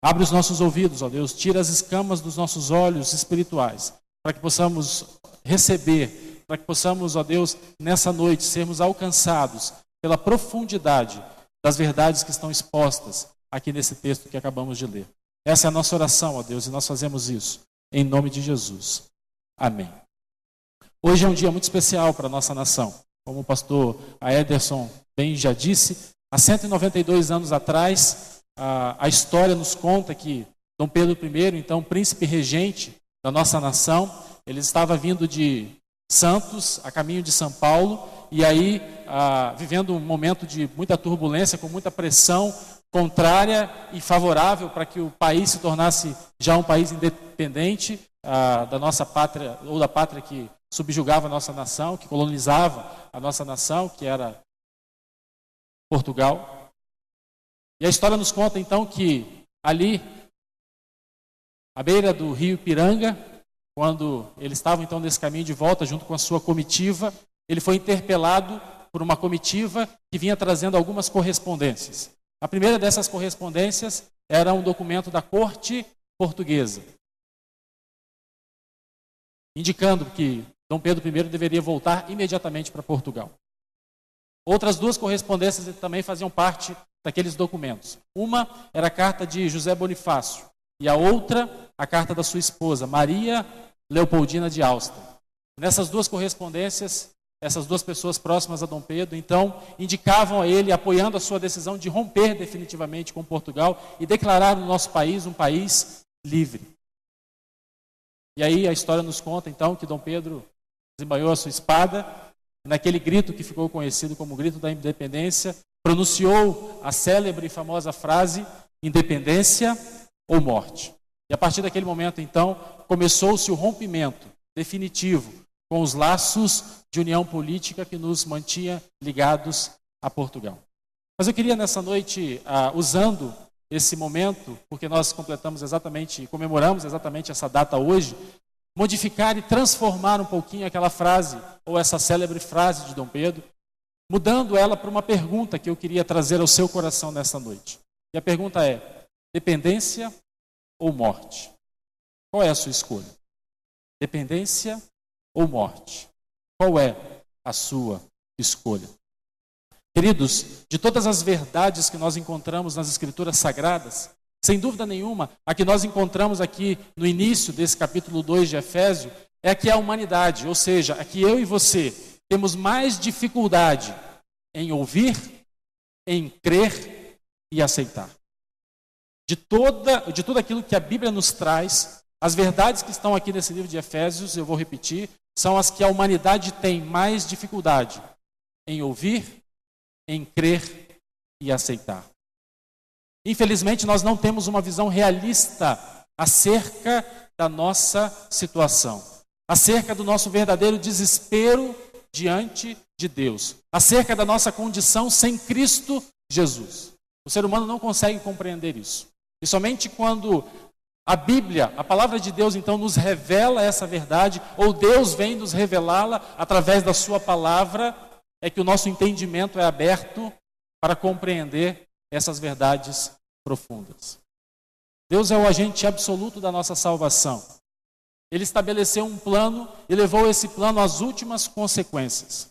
Abre os nossos ouvidos, ó Deus, tira as escamas dos nossos olhos espirituais, para que possamos receber, para que possamos, ó Deus, nessa noite, sermos alcançados pela profundidade das verdades que estão expostas aqui nesse texto que acabamos de ler. Essa é a nossa oração, ó Deus, e nós fazemos isso em nome de Jesus. Amém. Hoje é um dia muito especial para a nossa nação. Como o pastor Ederson bem já disse, há 192 anos atrás, a história nos conta que Dom Pedro I, então príncipe regente da nossa nação, ele estava vindo de Santos, a caminho de São Paulo, e aí vivendo um momento de muita turbulência, com muita pressão contrária e favorável para que o país se tornasse já um país independente da nossa pátria, ou da pátria que subjugava a nossa nação, que colonizava a nossa nação, que era Portugal. E a história nos conta então que ali, à beira do rio Ipiranga, quando ele estava então nesse caminho de volta junto com a sua comitiva, ele foi interpelado por uma comitiva que vinha trazendo algumas correspondências. A primeira dessas correspondências era um documento da corte portuguesa, indicando que Dom Pedro I deveria voltar imediatamente para Portugal. Outras duas correspondências também faziam parte daqueles documentos. Uma era a carta de José Bonifácio e a outra a carta da sua esposa, Maria Leopoldina de Áustria. Nessas duas correspondências, essas duas pessoas próximas a Dom Pedro, então, indicavam a ele, apoiando a sua decisão de romper definitivamente com Portugal e declarar o nosso país um país livre. E aí a história nos conta, então, que Dom Pedro desembainhou a sua espada, e naquele grito que ficou conhecido como grito da independência, pronunciou a célebre e famosa frase, independência ou morte. E a partir daquele momento, então, começou-se o rompimento definitivo com os laços de união política que nos mantinha ligados a Portugal. Mas eu queria nessa noite, usando esse momento, porque nós comemoramos exatamente essa data hoje, modificar e transformar um pouquinho aquela frase, ou essa célebre frase de Dom Pedro, mudando ela para uma pergunta que eu queria trazer ao seu coração nessa noite. E a pergunta é: dependência ou morte? Qual é a sua escolha? Dependência ou morte? Qual é a sua escolha? Queridos, de todas as verdades que nós encontramos nas Escrituras Sagradas, sem dúvida nenhuma, a que nós encontramos aqui no início desse capítulo 2 de Efésios, é a que é a humanidade, ou seja, a que eu e você temos mais dificuldade em ouvir, em crer e aceitar. De tudo aquilo que a Bíblia nos traz, as verdades que estão aqui nesse livro de Efésios, eu vou repetir, são as que a humanidade tem mais dificuldade em ouvir, em crer e aceitar. Infelizmente, nós não temos uma visão realista acerca da nossa situação, acerca do nosso verdadeiro desespero diante de Deus, acerca da nossa condição sem Cristo Jesus. O ser humano não consegue compreender isso. E somente quando a Bíblia, a palavra de Deus, então, nos revela essa verdade, ou Deus vem nos revelá-la através da sua palavra, é que o nosso entendimento é aberto para compreender essas verdades profundas. Deus é o agente absoluto da nossa salvação. Ele estabeleceu um plano e levou esse plano às últimas consequências.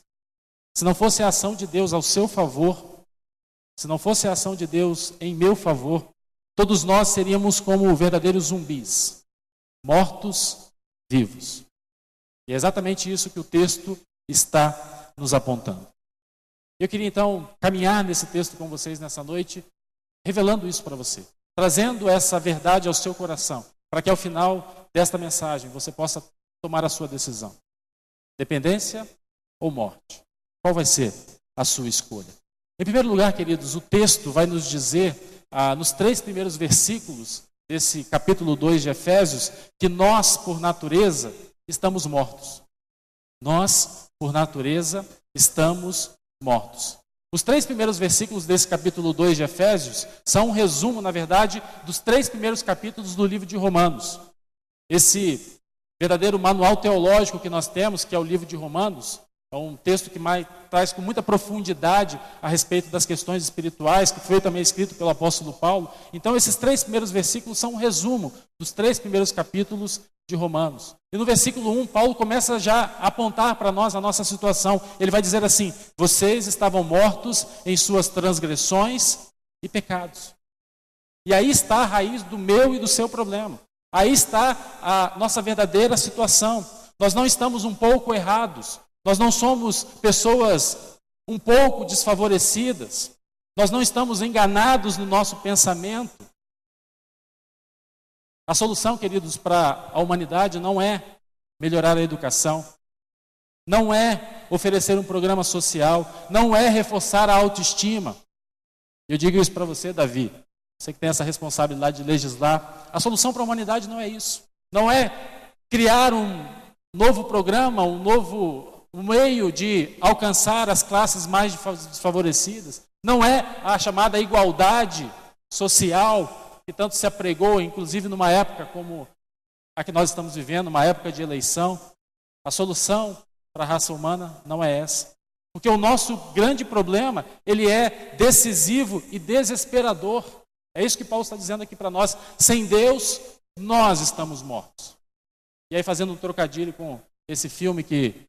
Se não fosse a ação de Deus ao seu favor, se não fosse a ação de Deus em meu favor, todos nós seríamos como verdadeiros zumbis, mortos, vivos. E é exatamente isso que o texto está nos apontando. Eu queria então caminhar nesse texto com vocês nessa noite, revelando isso para você, trazendo essa verdade ao seu coração, para que ao final desta mensagem você possa tomar a sua decisão. Dependência ou morte? Qual vai ser a sua escolha? Em primeiro lugar, queridos, o texto vai nos dizer, nos 3 primeiros versículos desse capítulo 2 de Efésios, que nós, por natureza, estamos mortos. Nós, por natureza, estamos mortos. Os 3 primeiros versículos desse capítulo 2 de Efésios são um resumo, na verdade, dos 3 primeiros capítulos do livro de Romanos. Esse verdadeiro manual teológico que nós temos, que é o livro de Romanos, é um texto que traz com muita profundidade a respeito das questões espirituais, que foi também escrito pelo apóstolo Paulo. Então, esses 3 primeiros versículos são um resumo dos 3 primeiros capítulos de Romanos. E no versículo 1, Paulo começa já a apontar para nós a nossa situação. Ele vai dizer assim: vocês estavam mortos em suas transgressões e pecados. E aí está a raiz do meu e do seu problema. Aí está a nossa verdadeira situação. Nós não estamos um pouco errados. Nós não somos pessoas um pouco desfavorecidas. Nós não estamos enganados no nosso pensamento. A solução, queridos, para a humanidade não é melhorar a educação, não é oferecer um programa social, não é reforçar a autoestima. Eu digo isso para você, Davi, você que tem essa responsabilidade de legislar. A solução para a humanidade não é isso. Não é criar um novo programa, um novo meio de alcançar as classes mais desfavorecidas. Não é a chamada igualdade social que tanto se apregou, inclusive numa época como a que nós estamos vivendo, uma época de eleição. A solução para a raça humana não é essa. Porque o nosso grande problema, ele é decisivo e desesperador. É isso que Paulo está dizendo aqui para nós. Sem Deus, nós estamos mortos. E aí, fazendo um trocadilho com esse filme que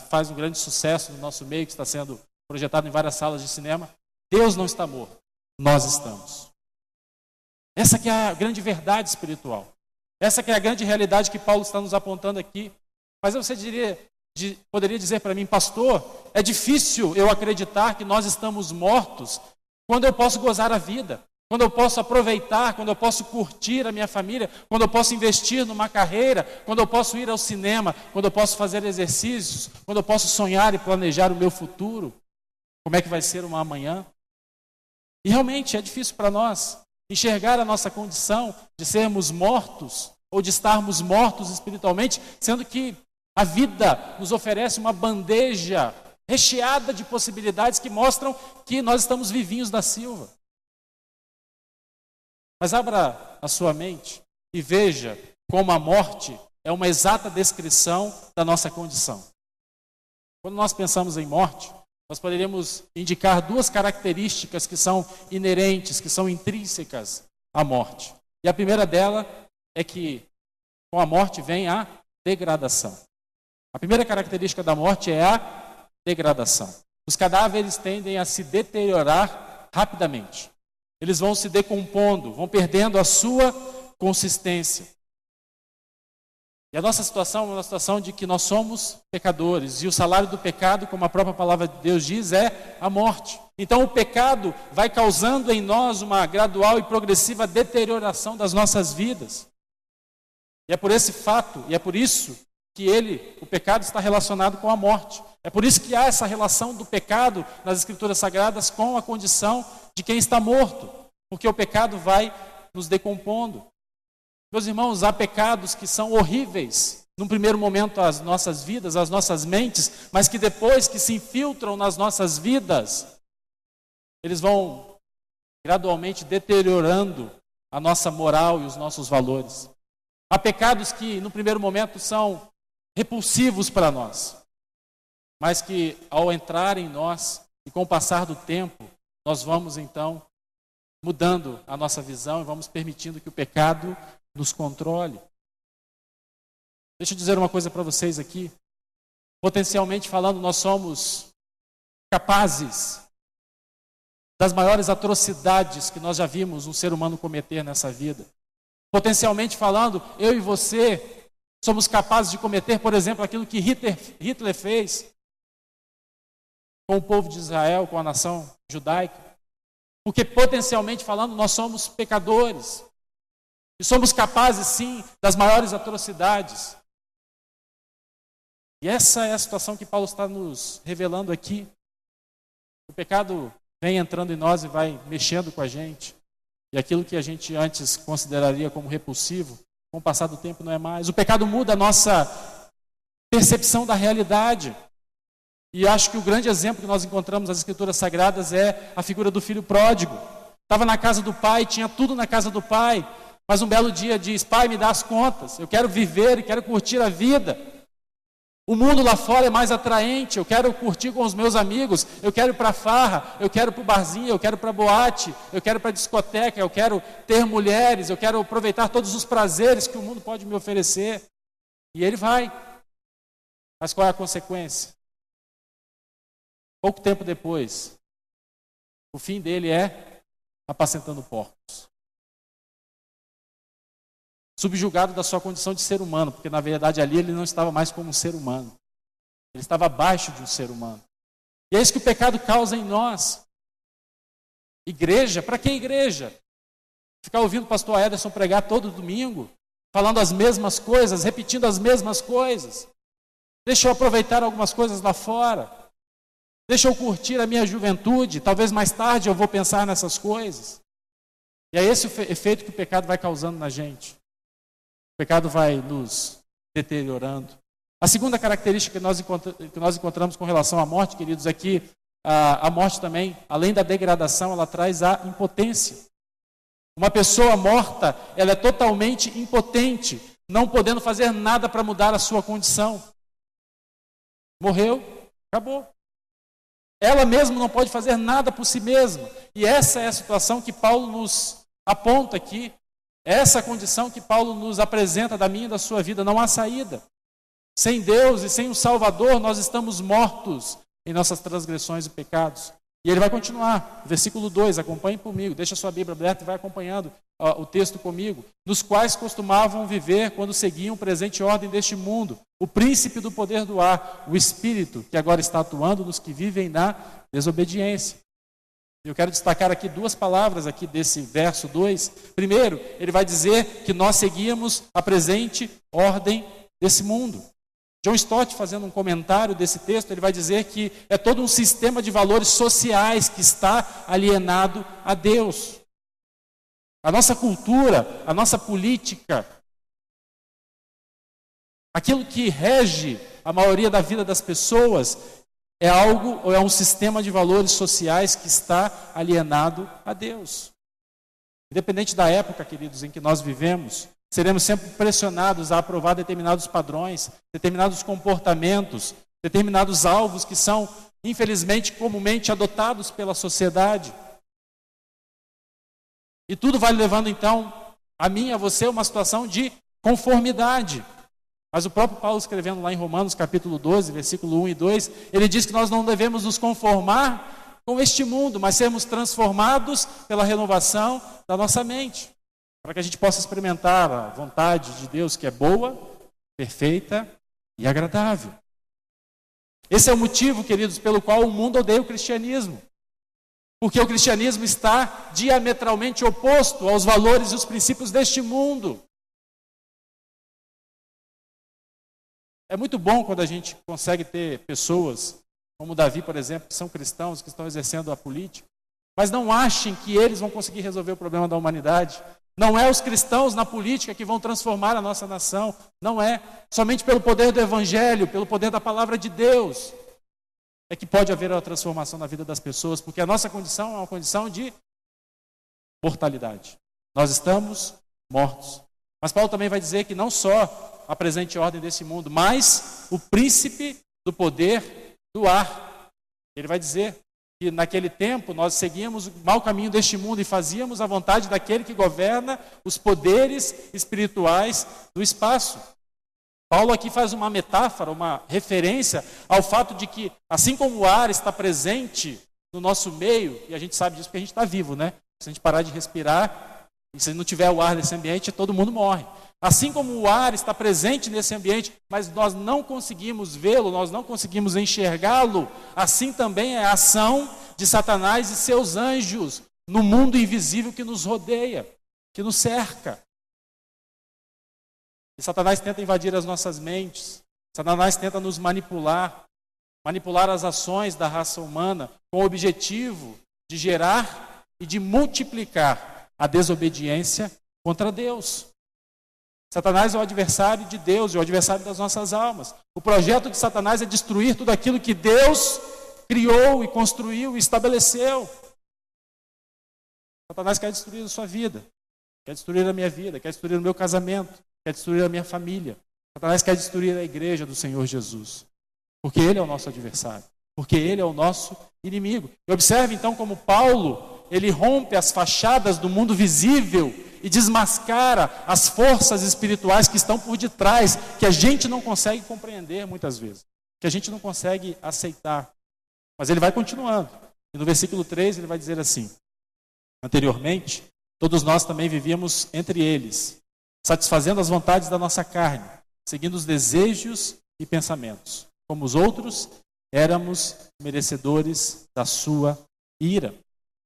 faz um grande sucesso no nosso meio, que está sendo projetado em várias salas de cinema, Deus não está morto, nós estamos. Essa que é a grande verdade espiritual. Essa que é a grande realidade que Paulo está nos apontando aqui. Mas você poderia dizer para mim: pastor, é difícil eu acreditar que nós estamos mortos quando eu posso gozar a vida, quando eu posso aproveitar, quando eu posso curtir a minha família, quando eu posso investir numa carreira, quando eu posso ir ao cinema, quando eu posso fazer exercícios, quando eu posso sonhar e planejar o meu futuro, como é que vai ser uma amanhã. E realmente é difícil para nós enxergar a nossa condição de sermos mortos ou de estarmos mortos espiritualmente, sendo que a vida nos oferece uma bandeja recheada de possibilidades que mostram que nós estamos vivinhos da Silva. Mas abra a sua mente e veja como a morte é uma exata descrição da nossa condição. Quando nós pensamos em morte, nós poderíamos indicar 2 características que são inerentes, que são intrínsecas à morte. E a primeira dela é que com a morte vem a degradação. A primeira característica da morte é a degradação. Os cadáveres tendem a se deteriorar rapidamente. Eles vão se decompondo, vão perdendo a sua consistência. E a nossa situação é uma situação de que nós somos pecadores. E o salário do pecado, como a própria palavra de Deus diz, é a morte. Então o pecado vai causando em nós uma gradual e progressiva deterioração das nossas vidas. E é por esse fato, e é por isso que o pecado está relacionado com a morte. É por isso que há essa relação do pecado nas Escrituras Sagradas com a condição de quem está morto. Porque o pecado vai nos decompondo. Meus irmãos, há pecados que são horríveis, num primeiro momento, às nossas vidas, às nossas mentes, mas que depois que se infiltram nas nossas vidas, eles vão gradualmente deteriorando a nossa moral e os nossos valores. Há pecados que, no primeiro momento, são repulsivos para nós, mas que, ao entrar em nós e com o passar do tempo, nós vamos, então, mudando a nossa visão e vamos permitindo que o pecado nos controle. Deixa eu dizer uma coisa para vocês aqui. Potencialmente falando, nós somos capazes das maiores atrocidades que nós já vimos um ser humano cometer nessa vida. Potencialmente falando, eu e você somos capazes de cometer, por exemplo, aquilo que Hitler fez com o povo de Israel, com a nação judaica. Porque potencialmente falando, nós somos pecadores. que somos capazes, sim, das maiores atrocidades. E essa é a situação que Paulo está nos revelando aqui. O pecado vem entrando em nós e vai mexendo com a gente. E aquilo que a gente antes consideraria como repulsivo, com o passar do tempo não é mais. O pecado muda a nossa percepção da realidade. E acho que o grande exemplo que nós encontramos nas Escrituras Sagradas é a figura do filho pródigo. Estava na casa do pai, tinha tudo na casa do pai, mas um belo dia diz: pai, me dá as contas, eu quero viver e quero curtir a vida. O mundo lá fora é mais atraente, eu quero curtir com os meus amigos, eu quero ir para a farra, eu quero ir para o barzinho, eu quero ir para a boate, eu quero ir para a discoteca, eu quero ter mulheres, eu quero aproveitar todos os prazeres que o mundo pode me oferecer. E ele vai. Mas qual é a consequência? Pouco tempo depois, o fim dele é apacentando porcos. Subjugado da sua condição de ser humano, porque na verdade ali ele não estava mais como um ser humano. Ele estava abaixo de um ser humano. E é isso que o pecado causa em nós. Igreja? Para que igreja? Ficar ouvindo o pastor Ederson pregar todo domingo, falando as mesmas coisas, repetindo as mesmas coisas. Deixa eu aproveitar algumas coisas lá fora. Deixa eu curtir a minha juventude. Talvez mais tarde eu vou pensar nessas coisas. E é esse o efeito que o pecado vai causando na gente. O pecado vai nos deteriorando. A segunda característica que nós encontramos com relação à morte, queridos, é que a morte também, além da degradação, ela traz a impotência. Uma pessoa morta, ela é totalmente impotente, não podendo fazer nada para mudar a sua condição. Morreu, acabou. Ela mesma não pode fazer nada por si mesma. E essa é a situação que Paulo nos aponta aqui. Essa condição que Paulo nos apresenta da minha e da sua vida, não há saída. Sem Deus e sem o Salvador, nós estamos mortos em nossas transgressões e pecados. E ele vai continuar, versículo 2, acompanhe comigo, deixa a sua Bíblia aberta e vai acompanhando o texto comigo. Nos quais costumavam viver quando seguiam a presente ordem deste mundo, o príncipe do poder do ar, o Espírito, que agora está atuando nos que vivem na desobediência. Eu quero destacar aqui duas palavras aqui desse verso 2. Primeiro, ele vai dizer que nós seguíamos a presente ordem desse mundo. John Stott, fazendo um comentário desse texto, ele vai dizer que é todo um sistema de valores sociais que está alienado a Deus. A nossa cultura, a nossa política, aquilo que rege a maioria da vida das pessoas é algo, ou é um sistema de valores sociais que está alienado a Deus. Independente da época, queridos, em que nós vivemos, seremos sempre pressionados a aprovar determinados padrões, determinados comportamentos, determinados alvos que são, infelizmente, comumente adotados pela sociedade. E tudo vai levando, então, a mim e a você uma situação de conformidade. Mas o próprio Paulo, escrevendo lá em Romanos, capítulo 12, versículo 1 e 2, ele diz que nós não devemos nos conformar com este mundo, mas sermos transformados pela renovação da nossa mente, para que a gente possa experimentar a vontade de Deus, que é boa, perfeita e agradável. Esse é o motivo, queridos, pelo qual o mundo odeia o cristianismo. Porque o cristianismo está diametralmente oposto aos valores e os princípios deste mundo. É muito bom quando a gente consegue ter pessoas, como Davi, por exemplo, que são cristãos, que estão exercendo a política, mas não achem que eles vão conseguir resolver o problema da humanidade. Não é os cristãos na política que vão transformar a nossa nação. Não é. Somente pelo poder do Evangelho, pelo poder da palavra de Deus, é que pode haver a transformação na vida das pessoas, porque a nossa condição é uma condição de mortalidade. Nós estamos mortos. Mas Paulo também vai dizer que não só a presente ordem desse mundo, mas o príncipe do poder do ar. Ele vai dizer que naquele tempo nós seguíamos o mau caminho deste mundo e fazíamos a vontade daquele que governa os poderes espirituais do espaço. Paulo aqui faz uma metáfora, uma referência ao fato de que, assim como o ar está presente no nosso meio, e a gente sabe disso porque a gente está vivo, né? Se a gente parar de respirar, e se não tiver o ar nesse ambiente, todo mundo morre. Assim como o ar está presente nesse ambiente, mas nós não conseguimos vê-lo, nós não conseguimos enxergá-lo, assim também é a ação de Satanás e seus anjos no mundo invisível que nos rodeia, que nos cerca. E Satanás tenta invadir as nossas mentes. Satanás tenta nos manipular as ações da raça humana com o objetivo de gerar e de multiplicar a desobediência contra Deus. Satanás é o adversário de Deus, é o adversário das nossas almas. O projeto de Satanás é destruir tudo aquilo que Deus criou e construiu e estabeleceu. Satanás quer destruir a sua vida, quer destruir a minha vida, quer destruir o meu casamento, quer destruir a minha família. Satanás quer destruir a igreja do Senhor Jesus, porque ele é o nosso adversário, porque ele é o nosso inimigo. E observe então como Paulo, ele rompe as fachadas do mundo visível e desmascara as forças espirituais que estão por detrás, que a gente não consegue compreender muitas vezes, que a gente não consegue aceitar. Mas ele vai continuando. E no versículo 3 ele vai dizer assim: anteriormente, todos nós também vivíamos entre eles, satisfazendo as vontades da nossa carne, seguindo os desejos e pensamentos. Como os outros, éramos merecedores da sua ira.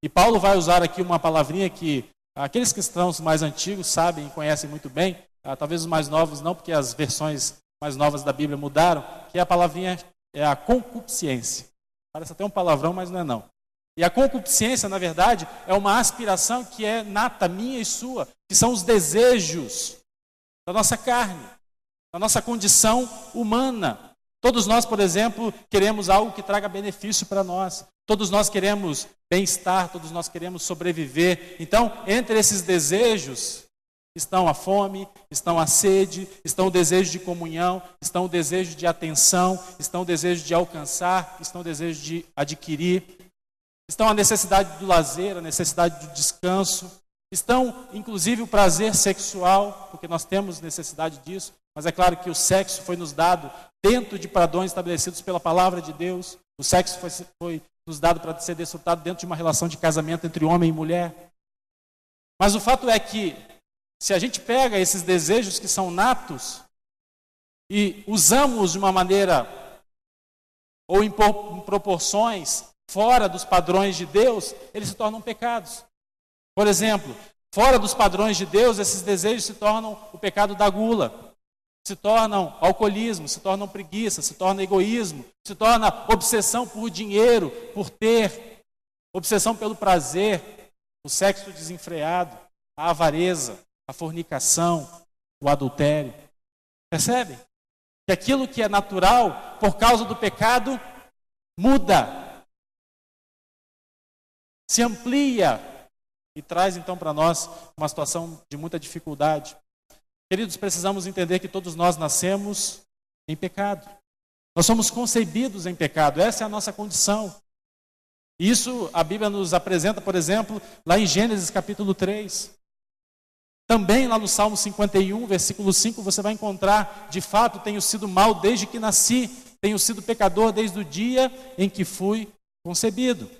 E Paulo vai usar aqui uma palavrinha que aqueles cristãos mais antigos sabem e conhecem muito bem, talvez os mais novos não, porque as versões mais novas da Bíblia mudaram, que a palavrinha é a concupiscência. Parece até um palavrão, mas não é não. E a concupiscência, na verdade, é uma aspiração que é nata, minha e sua, que são os desejos da nossa carne, da nossa condição humana. Todos nós, por exemplo, queremos algo que traga benefício para nós. Todos nós queremos bem-estar, todos nós queremos sobreviver. Então, entre esses desejos estão a fome, estão a sede, estão o desejo de comunhão, estão o desejo de atenção, estão o desejo de alcançar, estão o desejo de adquirir, estão a necessidade do lazer, a necessidade do descanso, estão, inclusive, o prazer sexual, porque nós temos necessidade disso, mas é claro que o sexo foi nos dado dentro de padrões estabelecidos pela palavra de Deus. O sexo foi nos dado para ser desfrutado dentro de uma relação de casamento entre homem e mulher. Mas o fato é que, se a gente pega esses desejos que são natos e usamos de uma maneira ou em proporções fora dos padrões de Deus, eles se tornam pecados. Por exemplo, fora dos padrões de Deus, esses desejos se tornam o pecado da gula, se tornam alcoolismo, se tornam preguiça, se torna egoísmo, se torna obsessão por dinheiro, por ter, obsessão pelo prazer, o sexo desenfreado, a avareza, a fornicação, o adultério. Percebem? Que aquilo que é natural, por causa do pecado, muda, se amplia e traz então para nós uma situação de muita dificuldade. Queridos, precisamos entender que todos nós nascemos em pecado. Nós somos concebidos em pecado, essa é a nossa condição. Isso a Bíblia nos apresenta, por exemplo, lá em Gênesis capítulo 3. Também lá no Salmo 51, versículo 5, você vai encontrar: de fato tenho sido mau desde que nasci, tenho sido pecador desde o dia em que fui concebido.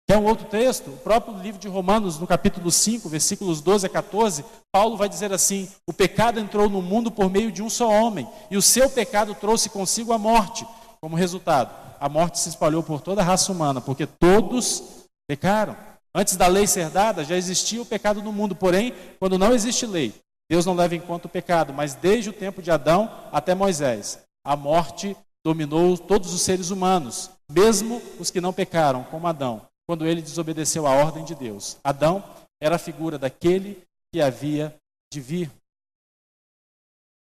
Quer um outro texto? O próprio livro de Romanos, no capítulo 5, versículos 12 a 14, Paulo vai dizer assim: o pecado entrou no mundo por meio de um só homem, e o seu pecado trouxe consigo a morte. Como resultado, a morte se espalhou por toda a raça humana, porque todos pecaram. Antes da lei ser dada, já existia o pecado no mundo, porém, quando não existe lei, Deus não leva em conta o pecado, mas desde o tempo de Adão até Moisés, a morte dominou todos os seres humanos, mesmo os que não pecaram, como Adão, quando ele desobedeceu à ordem de Deus. Adão era a figura daquele que havia de vir.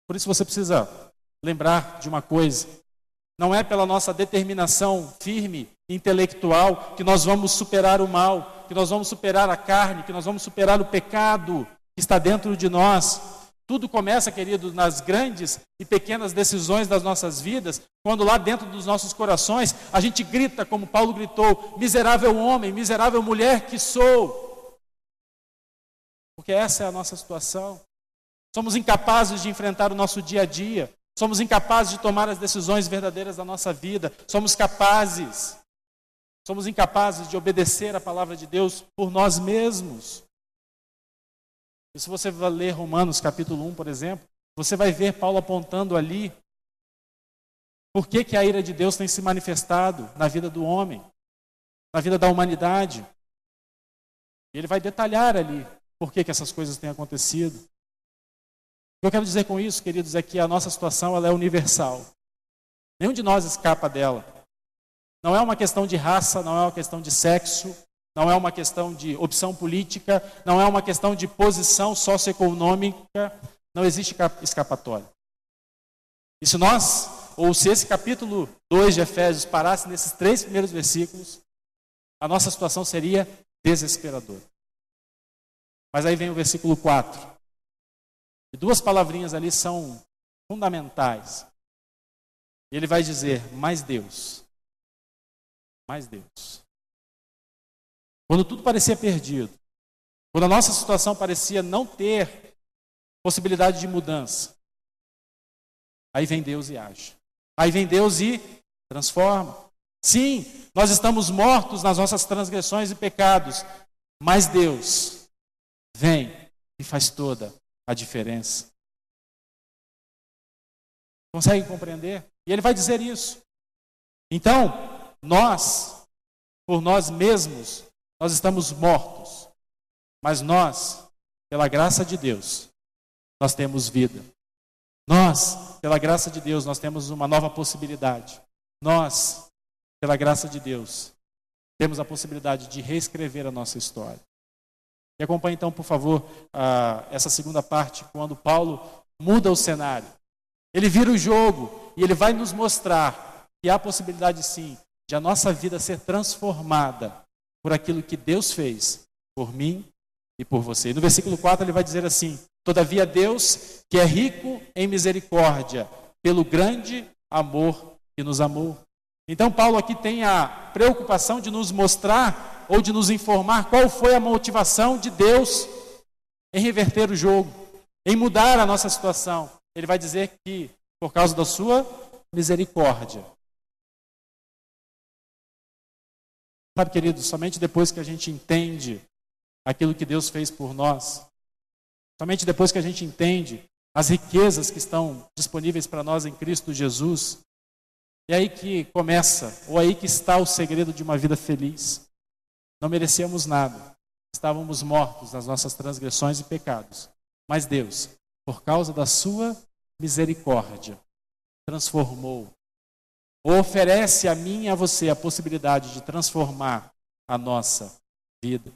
Por isso você precisa lembrar de uma coisa: não é pela nossa determinação firme, intelectual, que nós vamos superar o mal, que nós vamos superar a carne, que nós vamos superar o pecado que está dentro de nós. Tudo começa, querido, nas grandes e pequenas decisões das nossas vidas, quando lá dentro dos nossos corações a gente grita, como Paulo gritou: miserável homem, miserável mulher que sou. Porque essa é a nossa situação. Somos incapazes de enfrentar o nosso dia a dia, somos incapazes de tomar as decisões verdadeiras da nossa vida, somos incapazes de obedecer a palavra de Deus por nós mesmos. E se você vai ler Romanos capítulo 1, por exemplo, você vai ver Paulo apontando ali por que a ira de Deus tem se manifestado na vida do homem, na vida da humanidade. E ele vai detalhar ali por que essas coisas têm acontecido. que eu quero dizer com isso, queridos, é que a nossa situação ela é universal. Nenhum de nós escapa dela. Não é uma questão de raça, não é uma questão de sexo, não é uma questão de opção política, não é uma questão de posição socioeconômica, não existe escapatória. E se nós, ou se esse capítulo 2 de Efésios parasse nesses 3 primeiros versículos, a nossa situação seria desesperadora. Mas aí vem o versículo 4. E 2 palavrinhas ali são fundamentais. Ele vai dizer, mais Deus. Mais Deus. Quando tudo parecia perdido, quando a nossa situação parecia não ter possibilidade de mudança, aí vem Deus e age. Aí vem Deus e transforma. Sim, nós estamos mortos nas nossas transgressões e pecados, mas Deus vem e faz toda a diferença. Consegue compreender? E ele vai dizer isso. Então, nós, por nós mesmos, nós estamos mortos. Mas nós, pela graça de Deus, nós temos vida. Nós, pela graça de Deus, nós temos uma nova possibilidade. Nós, pela graça de Deus, temos a possibilidade de reescrever a nossa história. E acompanhe então, por favor, essa segunda parte, quando Paulo muda o cenário. Ele vira o jogo e ele vai nos mostrar que há a possibilidade sim, de a nossa vida ser transformada por aquilo que Deus fez por mim e por você. E no versículo 4 ele vai dizer assim, todavia Deus, que é rico em misericórdia, pelo grande amor que nos amou. Então Paulo aqui tem a preocupação de nos mostrar ou de nos informar qual foi a motivação de Deus em reverter o jogo, em mudar a nossa situação. Ele vai dizer que por causa da sua misericórdia. Sabe, queridos, somente depois que a gente entende aquilo que Deus fez por nós, somente depois que a gente entende as riquezas que estão disponíveis para nós em Cristo Jesus, é aí que começa, ou aí que está o segredo de uma vida feliz. Não merecíamos nada, estávamos mortos nas nossas transgressões e pecados. Mas Deus, por causa da sua misericórdia, transformou, ou oferece a mim e a você a possibilidade de transformar a nossa vida.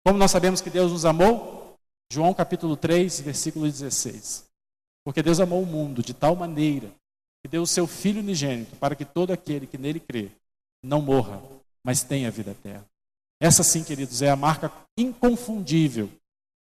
Como nós sabemos que Deus nos amou? João capítulo 3, versículo 16. Porque Deus amou o mundo de tal maneira que deu o seu Filho unigênito para que todo aquele que nele crê não morra, mas tenha vida eterna. Essa sim, queridos, é a marca inconfundível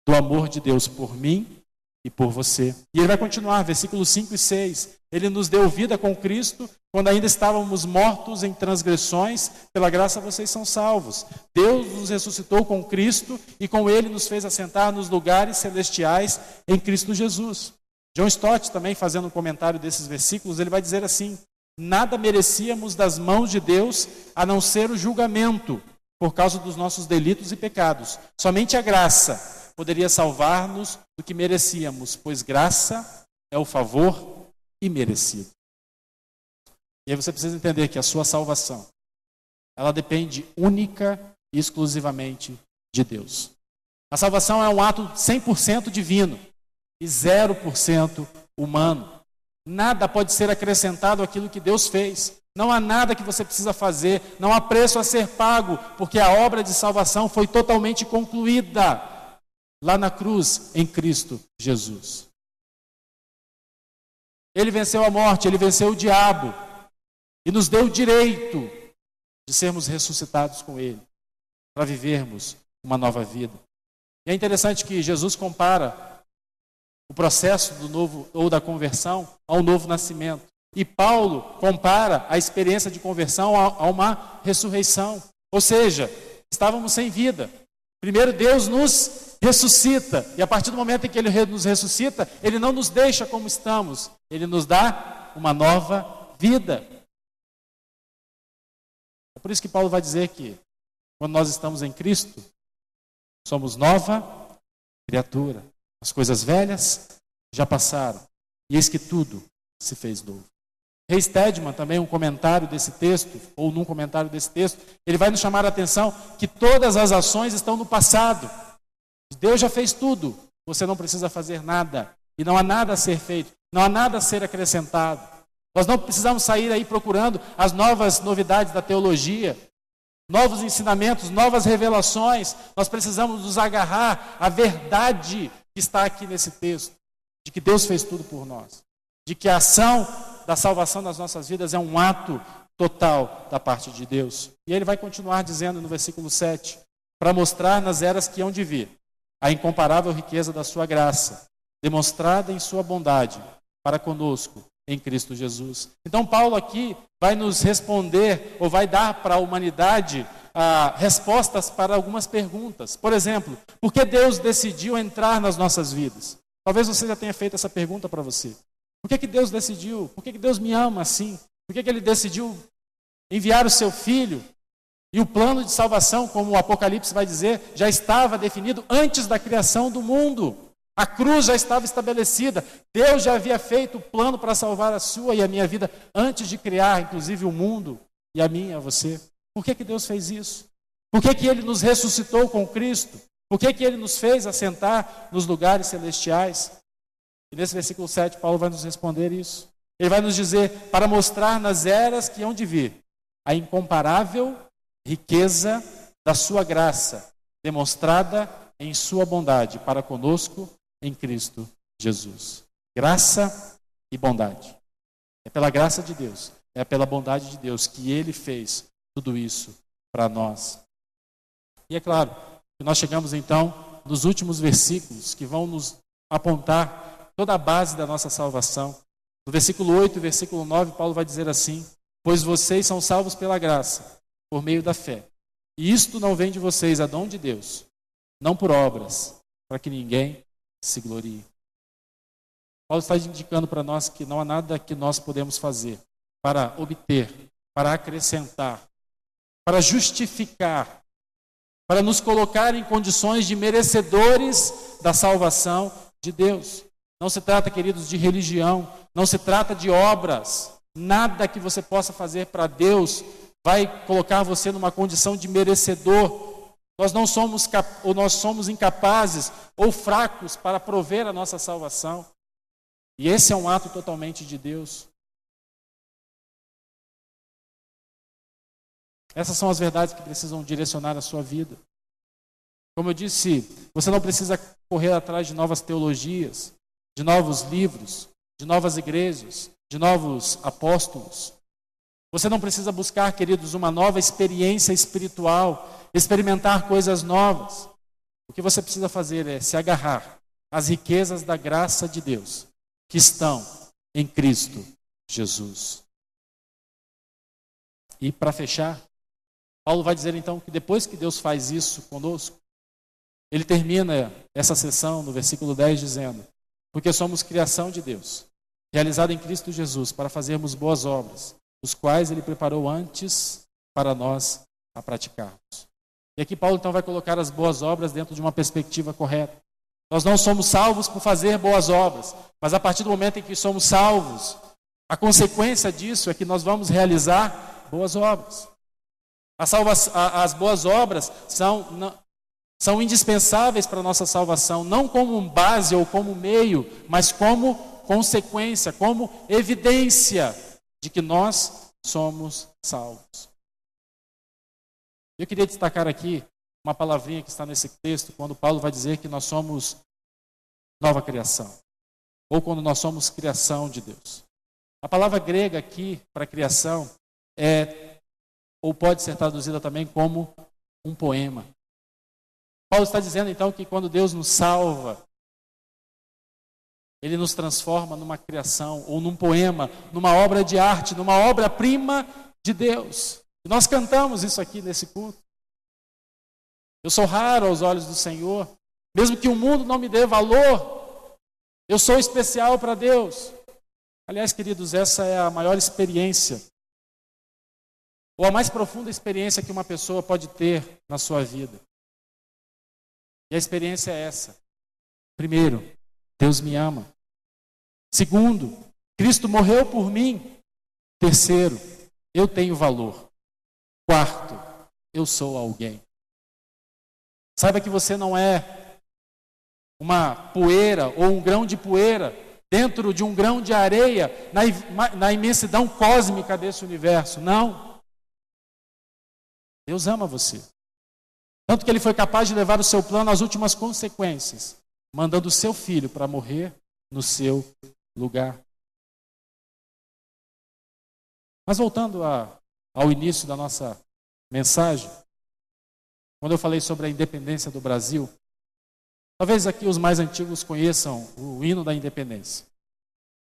do amor de Deus por mim e por você. E ele vai continuar, versículos 5 e 6. Ele nos deu vida com Cristo quando ainda estávamos mortos em transgressões. Pela graça vocês são salvos. Deus nos ressuscitou com Cristo e com ele nos fez assentar nos lugares celestiais em Cristo Jesus. John Stott, também fazendo um comentário desses versículos, ele vai dizer assim, nada merecíamos das mãos de Deus a não ser o julgamento por causa dos nossos delitos e pecados. Somente a graça poderia salvar-nos do que merecíamos, pois graça é o favor imerecido. E aí você precisa entender que a sua salvação, ela depende única e exclusivamente de Deus. A salvação é um ato 100% divino e 0% humano. Nada pode ser acrescentado àquilo que Deus fez. Não há nada que você precisa fazer, não há preço a ser pago, porque a obra de salvação foi totalmente concluída lá na cruz, em Cristo Jesus. Ele venceu a morte, ele venceu o diabo e nos deu o direito de sermos ressuscitados com ele, para vivermos uma nova vida. E é interessante que Jesus compara o processo do novo ou da conversão ao novo nascimento. E Paulo compara a experiência de conversão a uma ressurreição. Ou seja, estávamos sem vida. Primeiro Deus nos ressuscita. E a partir do momento em que Ele nos ressuscita, Ele não nos deixa como estamos. Ele nos dá uma nova vida. É por isso que Paulo vai dizer que quando nós estamos em Cristo, somos nova criatura. As coisas velhas já passaram. E eis que tudo se fez novo. Ray Stedman, também um comentário desse texto, ou num comentário desse texto, ele vai nos chamar a atenção que todas as ações estão no passado. Deus já fez tudo, você não precisa fazer nada. e não há nada a ser feito, não há nada a ser acrescentado. Nós não precisamos sair aí procurando as novas novidades da teologia, novos ensinamentos, novas revelações. Nós precisamos nos agarrar à verdade que está aqui nesse texto, de que Deus fez tudo por nós, de que a ação da salvação das nossas vidas é um ato total da parte de Deus. E ele vai continuar dizendo no versículo 7, para mostrar nas eras que hão de vir a incomparável riqueza da sua graça, demonstrada em sua bondade para conosco em Cristo Jesus. Então Paulo aqui vai nos responder, ou vai dar para a humanidade respostas para algumas perguntas. Por exemplo, por que Deus decidiu entrar nas nossas vidas? Talvez você já tenha feito essa pergunta para você. Por que Deus decidiu? Por que Deus me ama assim? Por que Ele decidiu enviar o seu Filho? E o plano de salvação, como o Apocalipse vai dizer, já estava definido antes da criação do mundo. A cruz já estava estabelecida. Deus já havia feito o plano para salvar a sua e a minha vida antes de criar, inclusive, o mundo e a minha, a você. Por que Deus fez isso? Por que Ele nos ressuscitou com Cristo? Por que Ele nos fez assentar nos lugares celestiais? E nesse versículo 7, Paulo vai nos responder isso. Ele vai nos dizer, para mostrar nas eras que hão de vir a incomparável riqueza da sua graça, demonstrada em sua bondade para conosco em Cristo Jesus. Graça e bondade. É pela graça de Deus, é pela bondade de Deus que Ele fez tudo isso para nós. E é claro que nós chegamos então nos últimos versículos que vão nos apontar toda a base da nossa salvação. No versículo 8 e versículo 9, Paulo vai dizer assim: pois vocês são salvos pela graça, por meio da fé. E isto não vem de vocês, é dom de Deus, não por obras, para que ninguém se glorie. Paulo está indicando para nós que não há nada que nós podemos fazer para obter, para acrescentar, para justificar, para nos colocar em condições de merecedores da salvação de Deus. Não se trata, queridos, de religião, não se trata de obras. Nada que você possa fazer para Deus vai colocar você numa condição de merecedor. Nós não somos ou nós somos incapazes ou fracos para prover a nossa salvação. E esse é um ato totalmente de Deus. Essas são as verdades que precisam direcionar a sua vida. Como eu disse, você não precisa correr atrás de novas teologias, de novos livros, de novas igrejas, de novos apóstolos. Você não precisa buscar, queridos, uma nova experiência espiritual, experimentar coisas novas. O que você precisa fazer é se agarrar às riquezas da graça de Deus, que estão em Cristo Jesus. E para fechar, Paulo vai dizer então que depois que Deus faz isso conosco, ele termina essa sessão no versículo 10 dizendo: porque somos criação de Deus, realizada em Cristo Jesus, para fazermos boas obras, os quais Ele preparou antes para nós a praticarmos. E aqui Paulo então vai colocar as boas obras dentro de uma perspectiva correta. Nós não somos salvos por fazer boas obras, mas a partir do momento em que somos salvos, a consequência disso é que nós vamos realizar boas obras. As boas obras são indispensáveis para a nossa salvação, não como base ou como meio, mas como consequência, como evidência de que nós somos salvos. Eu queria destacar aqui uma palavrinha que está nesse texto, quando Paulo vai dizer que nós somos nova criação, ou quando nós somos criação de Deus. A palavra grega aqui para criação ou pode ser traduzida também como um poema. Paulo está dizendo então que quando Deus nos salva, Ele nos transforma numa criação, ou num poema, numa obra de arte, numa obra-prima de Deus. E nós cantamos isso aqui nesse culto. Eu sou raro aos olhos do Senhor, mesmo que o mundo não me dê valor, eu sou especial para Deus. Aliás, queridos, essa é a maior experiência, ou a mais profunda experiência que uma pessoa pode ter na sua vida. E a experiência é essa. Primeiro, Deus me ama. Segundo, Cristo morreu por mim. Terceiro, eu tenho valor. Quarto, eu sou alguém. Saiba que você não é uma poeira ou um grão de poeira dentro de um grão de areia na imensidão cósmica desse universo. Não. Deus ama você. Tanto que Ele foi capaz de levar o seu plano às últimas consequências, mandando o seu filho para morrer no seu lugar. Mas voltando ao início da nossa mensagem, quando eu falei sobre a independência do Brasil, talvez aqui os mais antigos conheçam o hino da independência.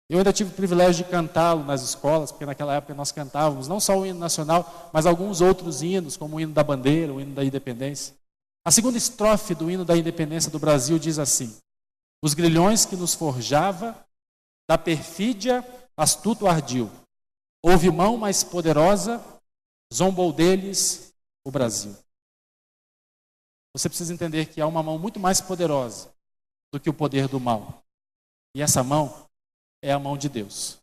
Eu ainda tive o privilégio de cantá-lo nas escolas, porque naquela época nós cantávamos não só o hino nacional, mas alguns outros hinos, como o hino da bandeira, o hino da independência. A segunda estrofe do hino da independência do Brasil diz assim: os grilhões que nos forjava, da perfídia astuto ardil. Houve mão mais poderosa, zombou deles o Brasil. Você precisa entender que há uma mão muito mais poderosa do que o poder do mal. E essa mão é a mão de Deus.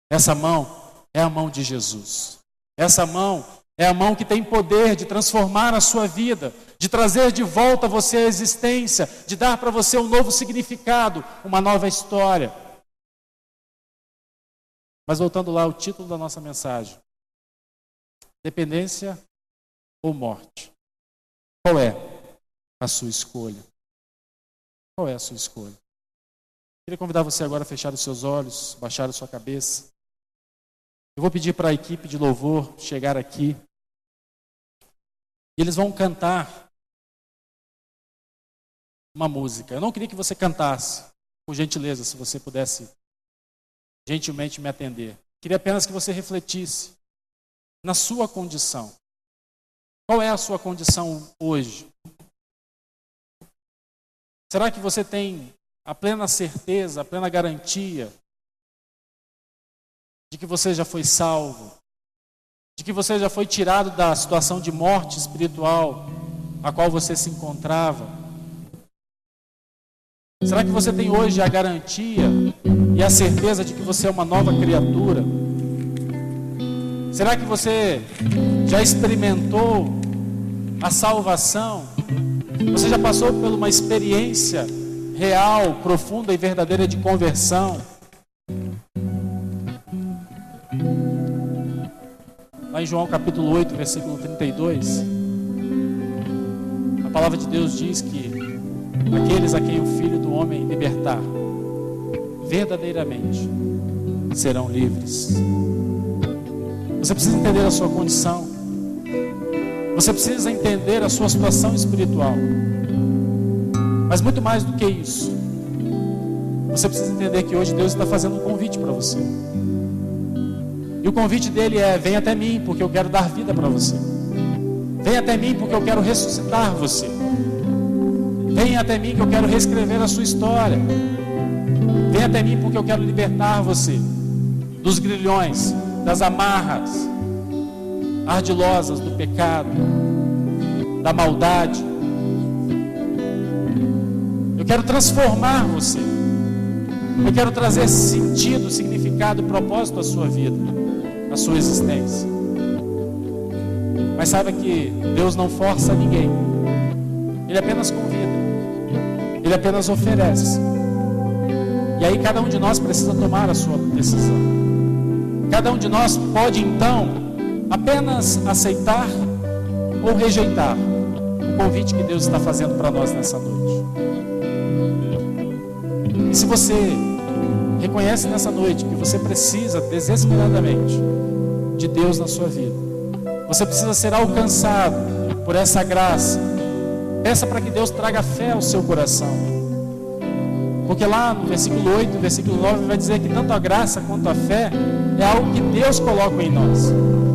Essa mão é a mão de Jesus. Essa mão é a mão que tem poder de transformar a sua vida, de trazer de volta você à existência, de dar para você um novo significado, uma nova história. Mas voltando lá ao título da nossa mensagem: dependência ou morte? Qual é a sua escolha? Qual é a sua escolha? Queria convidar você agora a fechar os seus olhos, baixar a sua cabeça. Eu vou pedir para a equipe de louvor chegar aqui. E eles vão cantar uma música. Eu não queria que você cantasse, por gentileza, se você pudesse gentilmente me atender. Queria apenas que você refletisse na sua condição. Qual é a sua condição hoje? Será que você tem a plena certeza, a plena garantia de que você já foi salvo, de que você já foi tirado da situação de morte espiritual a qual você se encontrava? Será que você tem hoje a garantia e a certeza de que você é uma nova criatura? Será que você já experimentou a salvação? Você já passou por uma experiência real, profunda e verdadeira de conversão? Lá em João capítulo 8, versículo 32, a palavra de Deus diz que aqueles a quem o Filho do Homem libertar, verdadeiramente serão livres. Você precisa entender a sua condição. Você precisa entender a sua situação espiritual. Mas muito mais do que isso, você precisa entender que hoje Deus está fazendo um convite para você. E o convite dele é: vem até mim, porque eu quero dar vida para você. Vem até mim, porque eu quero ressuscitar você. Vem até mim, que eu quero reescrever a sua história. Vem até mim, porque eu quero libertar você dos grilhões, das amarras ardilosas do pecado, da maldade. Eu quero transformar você. Eu quero trazer sentido, significado, propósito à sua vida, à sua existência. Mas saiba que Deus não força ninguém. Ele apenas convida. Ele apenas oferece. E aí cada um de nós precisa tomar a sua decisão. Cada um de nós pode então apenas aceitar ou rejeitar o convite que Deus está fazendo para nós nessa noite. E se você reconhece nessa noite que você precisa desesperadamente de Deus na sua vida, você precisa ser alcançado por essa graça, peça para que Deus traga fé ao seu coração. Porque lá no versículo 8, versículo 9 vai dizer que tanto a graça quanto a fé é algo que Deus coloca em nós.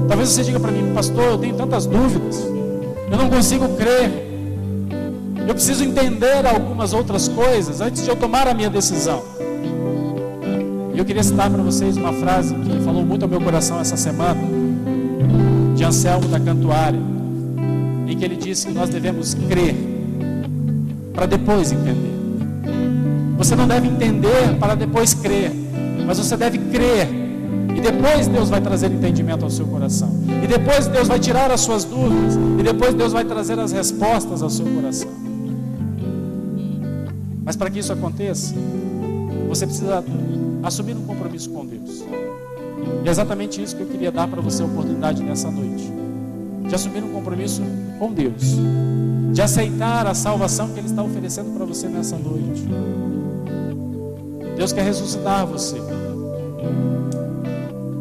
Talvez você diga para mim: pastor, eu tenho tantas dúvidas, eu não consigo crer, eu preciso entender algumas outras coisas antes de eu tomar a minha decisão. E eu queria citar para vocês uma frase que falou muito ao meu coração essa semana, de Anselmo da Cantuária, em que ele disse que nós devemos crer para depois entender. Você não deve entender para depois crer, mas você deve crer, e depois Deus vai trazer entendimento ao seu coração, e depois Deus vai tirar as suas dúvidas, e depois Deus vai trazer as respostas ao seu coração. Mas para que isso aconteça, você precisa assumir um compromisso com Deus. E é exatamente isso que eu queria dar para você a oportunidade nessa noite. De assumir um compromisso com Deus. De aceitar a salvação que Ele está oferecendo para você nessa noite. Deus quer ressuscitar você.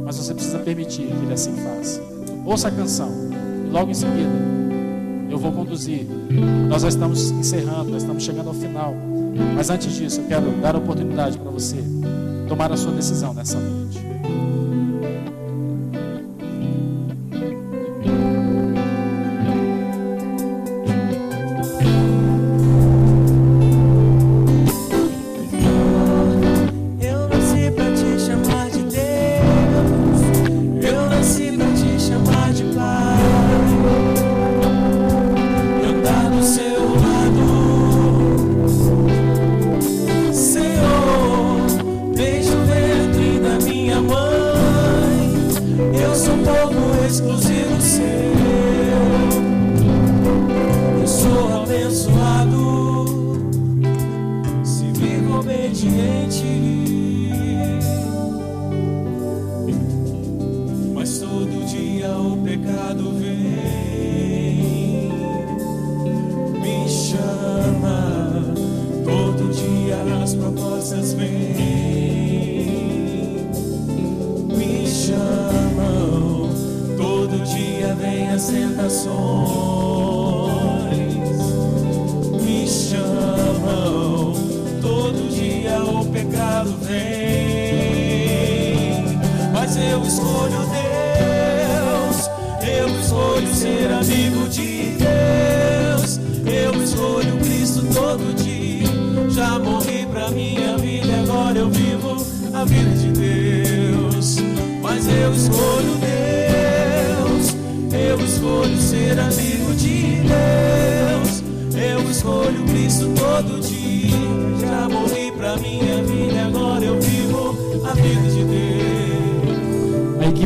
Mas você precisa permitir que Ele assim faça. Ouça a canção. E logo em seguida, eu vou conduzir. Nós já estamos encerrando, nós estamos chegando ao final. Mas antes disso, eu quero dar a oportunidade para você tomar a sua decisão nessa noite.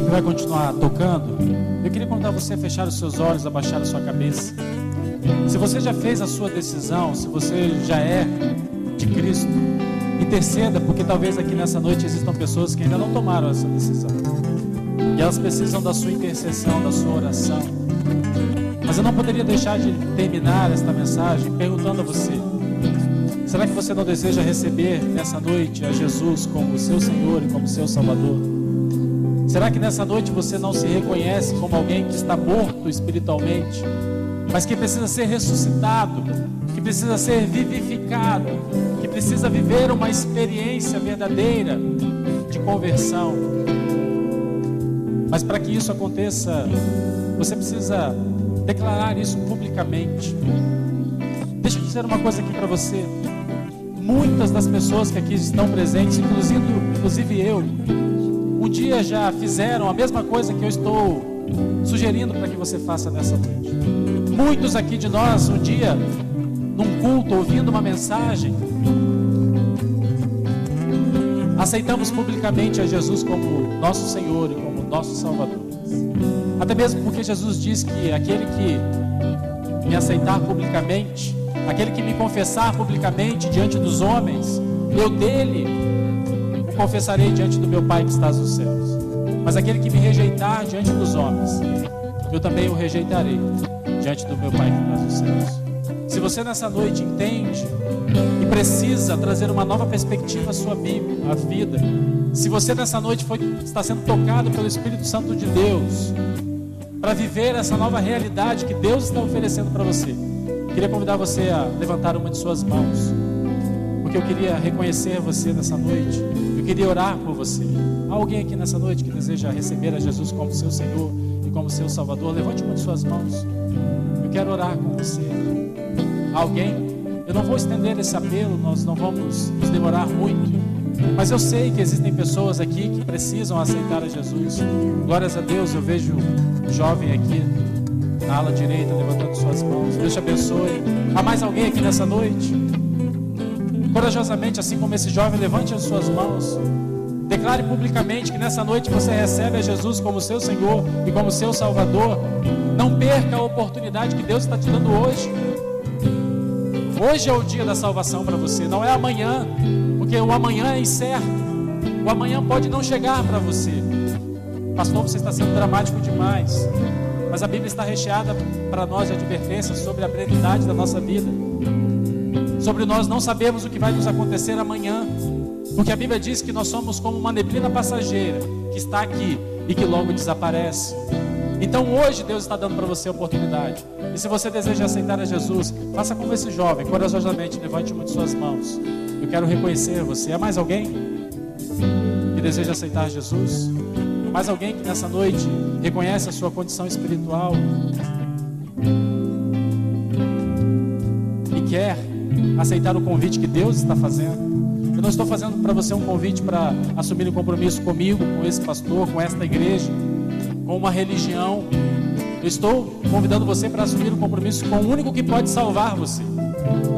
Vai continuar tocando. Eu queria convidar você a fechar os seus olhos, a baixar a sua cabeça. Se você já fez a sua decisão, se você já é de Cristo, interceda, porque talvez aqui nessa noite existam pessoas que ainda não tomaram essa decisão. E elas precisam da sua intercessão, da sua oração. Mas eu não poderia deixar de terminar esta mensagem perguntando a você: será que você não deseja receber nessa noite a Jesus como seu Senhor e como seu Salvador? Será que nessa noite você não se reconhece como alguém que está morto espiritualmente, mas que precisa ser ressuscitado, que precisa ser vivificado, que precisa viver uma experiência verdadeira de conversão? Mas para que isso aconteça, você precisa declarar isso publicamente. Deixa eu dizer uma coisa aqui para você. Muitas das pessoas que aqui estão presentes, inclusive eu, um dia já fizeram a mesma coisa que eu estou sugerindo para que você faça nessa noite. Muitos aqui de nós, um dia, num culto, ouvindo uma mensagem, aceitamos publicamente a Jesus como nosso Senhor e como nosso Salvador. Até mesmo porque Jesus diz que aquele que me aceitar publicamente, aquele que me confessar publicamente diante dos homens, eu dele o confessarei diante do meu Pai que está nos céus. Mas aquele que me rejeitar diante dos homens, eu também o rejeitarei diante do meu Pai que está nos céus. Se você nessa noite entende e precisa trazer uma nova perspectiva à sua vida, se você nessa noite está sendo tocado pelo Espírito Santo de Deus para viver essa nova realidade que Deus está oferecendo para você, queria convidar você a levantar uma de suas mãos, porque eu queria reconhecer você nessa noite. Eu queria orar por você. Há alguém aqui nessa noite que deseja receber a Jesus como seu Senhor e como seu Salvador? Levante uma de suas mãos. Eu quero orar com você. Há alguém? Eu não vou estender esse apelo, nós não vamos nos demorar muito, mas eu sei que existem pessoas aqui que precisam aceitar a Jesus. Glórias a Deus, eu vejo um jovem aqui na ala direita levantando suas mãos. Deus te abençoe. Há mais alguém aqui nessa noite? Corajosamente, assim como esse jovem, levante as suas mãos. Declare publicamente que nessa noite você recebe a Jesus como seu Senhor e como seu Salvador. Não perca a oportunidade que Deus está te dando hoje. Hoje é o dia da salvação para você, não é amanhã, porque o amanhã é incerto. O amanhã pode não chegar para você. Pastor, você está sendo dramático demais. Mas a Bíblia está recheada para nós de advertências sobre a brevidade da nossa vida. Sobre nós não sabemos o que vai nos acontecer amanhã. Porque a Bíblia diz que nós somos como uma neblina passageira que está aqui e que logo desaparece. Então hoje Deus está dando para você a oportunidade. E se você deseja aceitar a Jesus, faça como esse jovem, corajosamente, levante uma de suas mãos. Eu quero reconhecer você. Há mais alguém que deseja aceitar Jesus? Mais alguém que nessa noite reconhece a sua condição espiritual e quer aceitar o convite que Deus está fazendo? Eu não estou fazendo para você um convite para assumir um compromisso comigo, com esse pastor, com esta igreja, com uma religião. Eu estou convidando você para assumir um compromisso com o único que pode salvar você,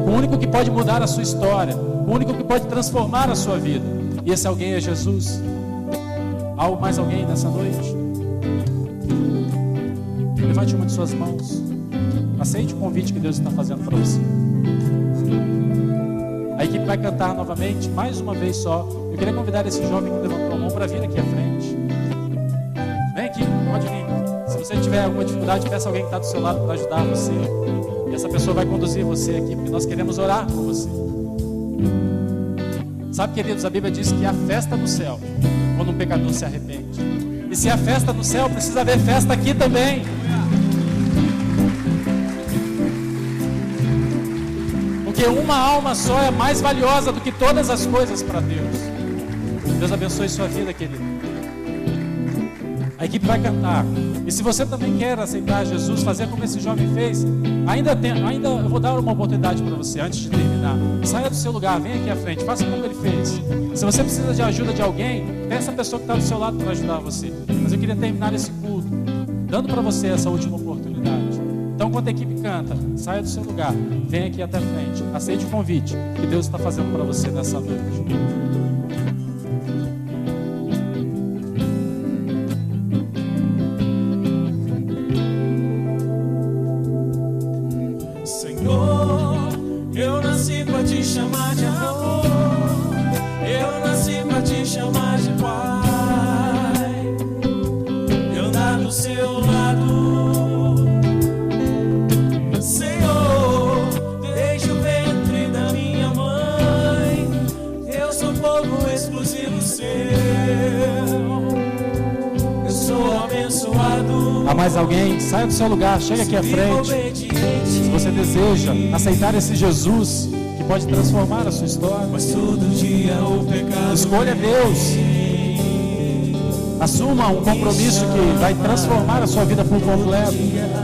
com o único que pode mudar a sua história, o único que pode transformar a sua vida. E esse alguém é Jesus. Há mais alguém nessa noite? Levante uma de suas mãos. Aceite o convite que Deus está fazendo para você. A equipe vai cantar novamente, mais uma vez só. Eu queria convidar esse jovem que levantou a mão para vir aqui à frente. Vem aqui, pode vir. Se você tiver alguma dificuldade, peça alguém que está do seu lado para ajudar você. E essa pessoa vai conduzir você aqui, porque nós queremos orar por você. Sabe, queridos, a Bíblia diz que há festa no céu quando um pecador se arrepende. E se há festa no céu, precisa haver festa aqui também. Porque uma alma só é mais valiosa do que todas as coisas para Deus. Deus abençoe sua vida, querido. A equipe vai cantar. E se você também quer aceitar Jesus, fazer como esse jovem fez, ainda eu vou dar uma oportunidade para você antes de terminar. Saia do seu lugar, venha aqui à frente, faça como ele fez. Se você precisa de ajuda de alguém, peça a pessoa que está do seu lado para ajudar você. Mas eu queria terminar esse culto dando para você essa última oportunidade. Então, quando a equipe canta, saia do seu lugar, venha aqui até frente, aceite o convite que Deus está fazendo para você nessa noite. Te chamar de amor, eu nasci pra te chamar de pai, eu andar do seu lado, Senhor, desde o ventre da minha mãe, eu sou povo exclusivo seu, eu sou abençoado. Há mais alguém? Saia do seu lugar, chega aqui à frente. Se você deseja aceitar esse Jesus que pode transformar a sua história, mas todo dia o pecado escolha Deus. Assuma um compromisso que vai transformar a sua vida por completo.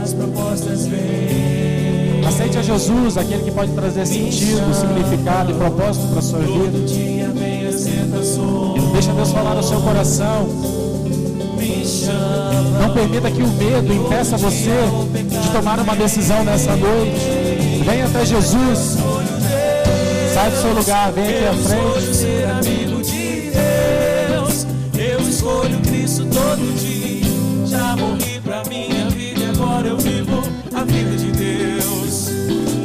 as propostas vêm. Aceite a Jesus, aquele que pode trazer sentido, significado e propósito para a sua vida. Todo dia vem as tentações. Deixa Deus falar no seu coração. Me chama. Não permita que o medo impeça você de tomar uma decisão nessa noite. Venha até Jesus. Sai do seu lugar, vem aqui à frente. Eu escolho ser amigo de Deus. Eu escolho Cristo todo dia. Já morri pra minha vida e agora eu vivo a vida de Deus.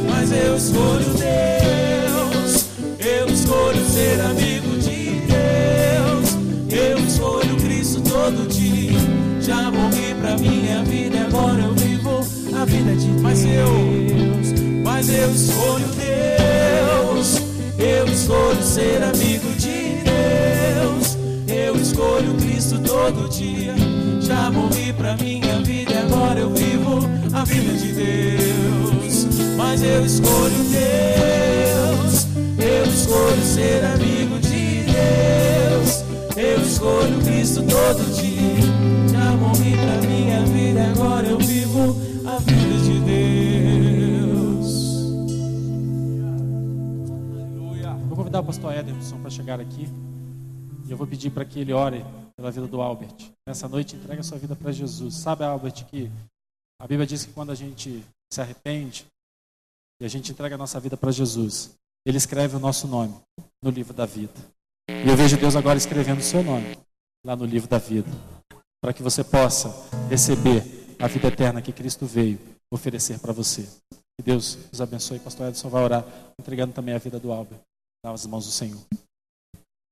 Mas eu escolho Deus. Eu escolho ser amigo de Deus. Eu escolho Cristo todo dia. Já morri pra minha vida e agora eu vivo a vida de Deus. Mas eu escolho Deus. Eu escolho ser amigo de Deus. Eu escolho Cristo todo dia. Já morri pra minha vida e agora eu vivo a vida de Deus. Mas eu escolho Deus. Eu escolho ser amigo de Deus. Eu escolho Cristo todo dia. Já morri pra minha vida e agora eu vivo a vida de Deus. Vou convidar o pastor Ederson para chegar aqui. E eu vou pedir para que ele ore pela vida do Albert. Nessa noite, entregue a sua vida para Jesus. Sabe, Albert, que a Bíblia diz que quando a gente se arrepende e a gente entrega a nossa vida para Jesus, Ele escreve o nosso nome no livro da vida. E eu vejo Deus agora escrevendo o seu nome lá no livro da vida, para que você possa receber a vida eterna que Cristo veio oferecer para você. Que Deus nos abençoe. Pastor Edson vai orar, entregando também a vida do Albert nas mãos do Senhor.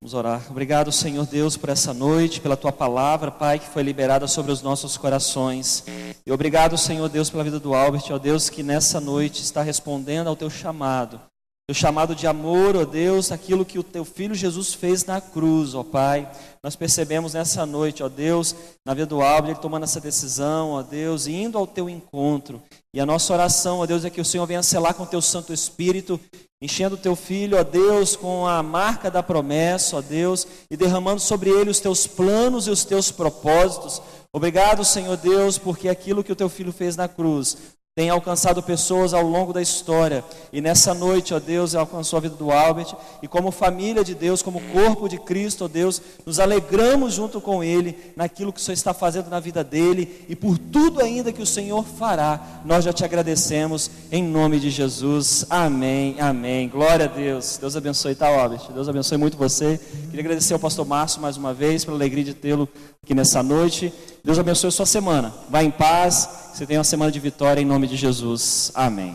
Vamos orar. Obrigado, Senhor Deus, por essa noite, pela Tua palavra, Pai, que foi liberada sobre os nossos corações. E obrigado, Senhor Deus, pela vida do Albert, ó Deus, que nessa noite está respondendo ao Teu chamado. Teu chamado de amor, ó Deus, aquilo que o Teu Filho Jesus fez na cruz, ó Pai. Nós percebemos nessa noite, ó Deus, na vida do Albert, ele tomando essa decisão, ó Deus, e indo ao Teu encontro. E a nossa oração, ó Deus, é que o Senhor venha selar com o Teu Santo Espírito, enchendo o Teu Filho, ó Deus, com a marca da promessa, ó Deus, e derramando sobre ele os Teus planos e os Teus propósitos. Obrigado, Senhor Deus, porque aquilo que o Teu Filho fez na cruz tem alcançado pessoas ao longo da história. E nessa noite, ó Deus, alcançou a vida do Albert. E como família de Deus, como corpo de Cristo, ó Deus, nos alegramos junto com ele naquilo que o Senhor está fazendo na vida dele. E por tudo ainda que o Senhor fará, nós já te agradecemos em nome de Jesus. Amém, amém. Glória a Deus. Deus abençoe, tá, Albert? Deus abençoe muito você. Queria agradecer ao pastor Márcio mais uma vez, pela alegria de tê-lo aqui nessa noite. Deus abençoe a sua semana. Vá em paz. Você tenha uma semana de vitória em nome de Jesus. Amém.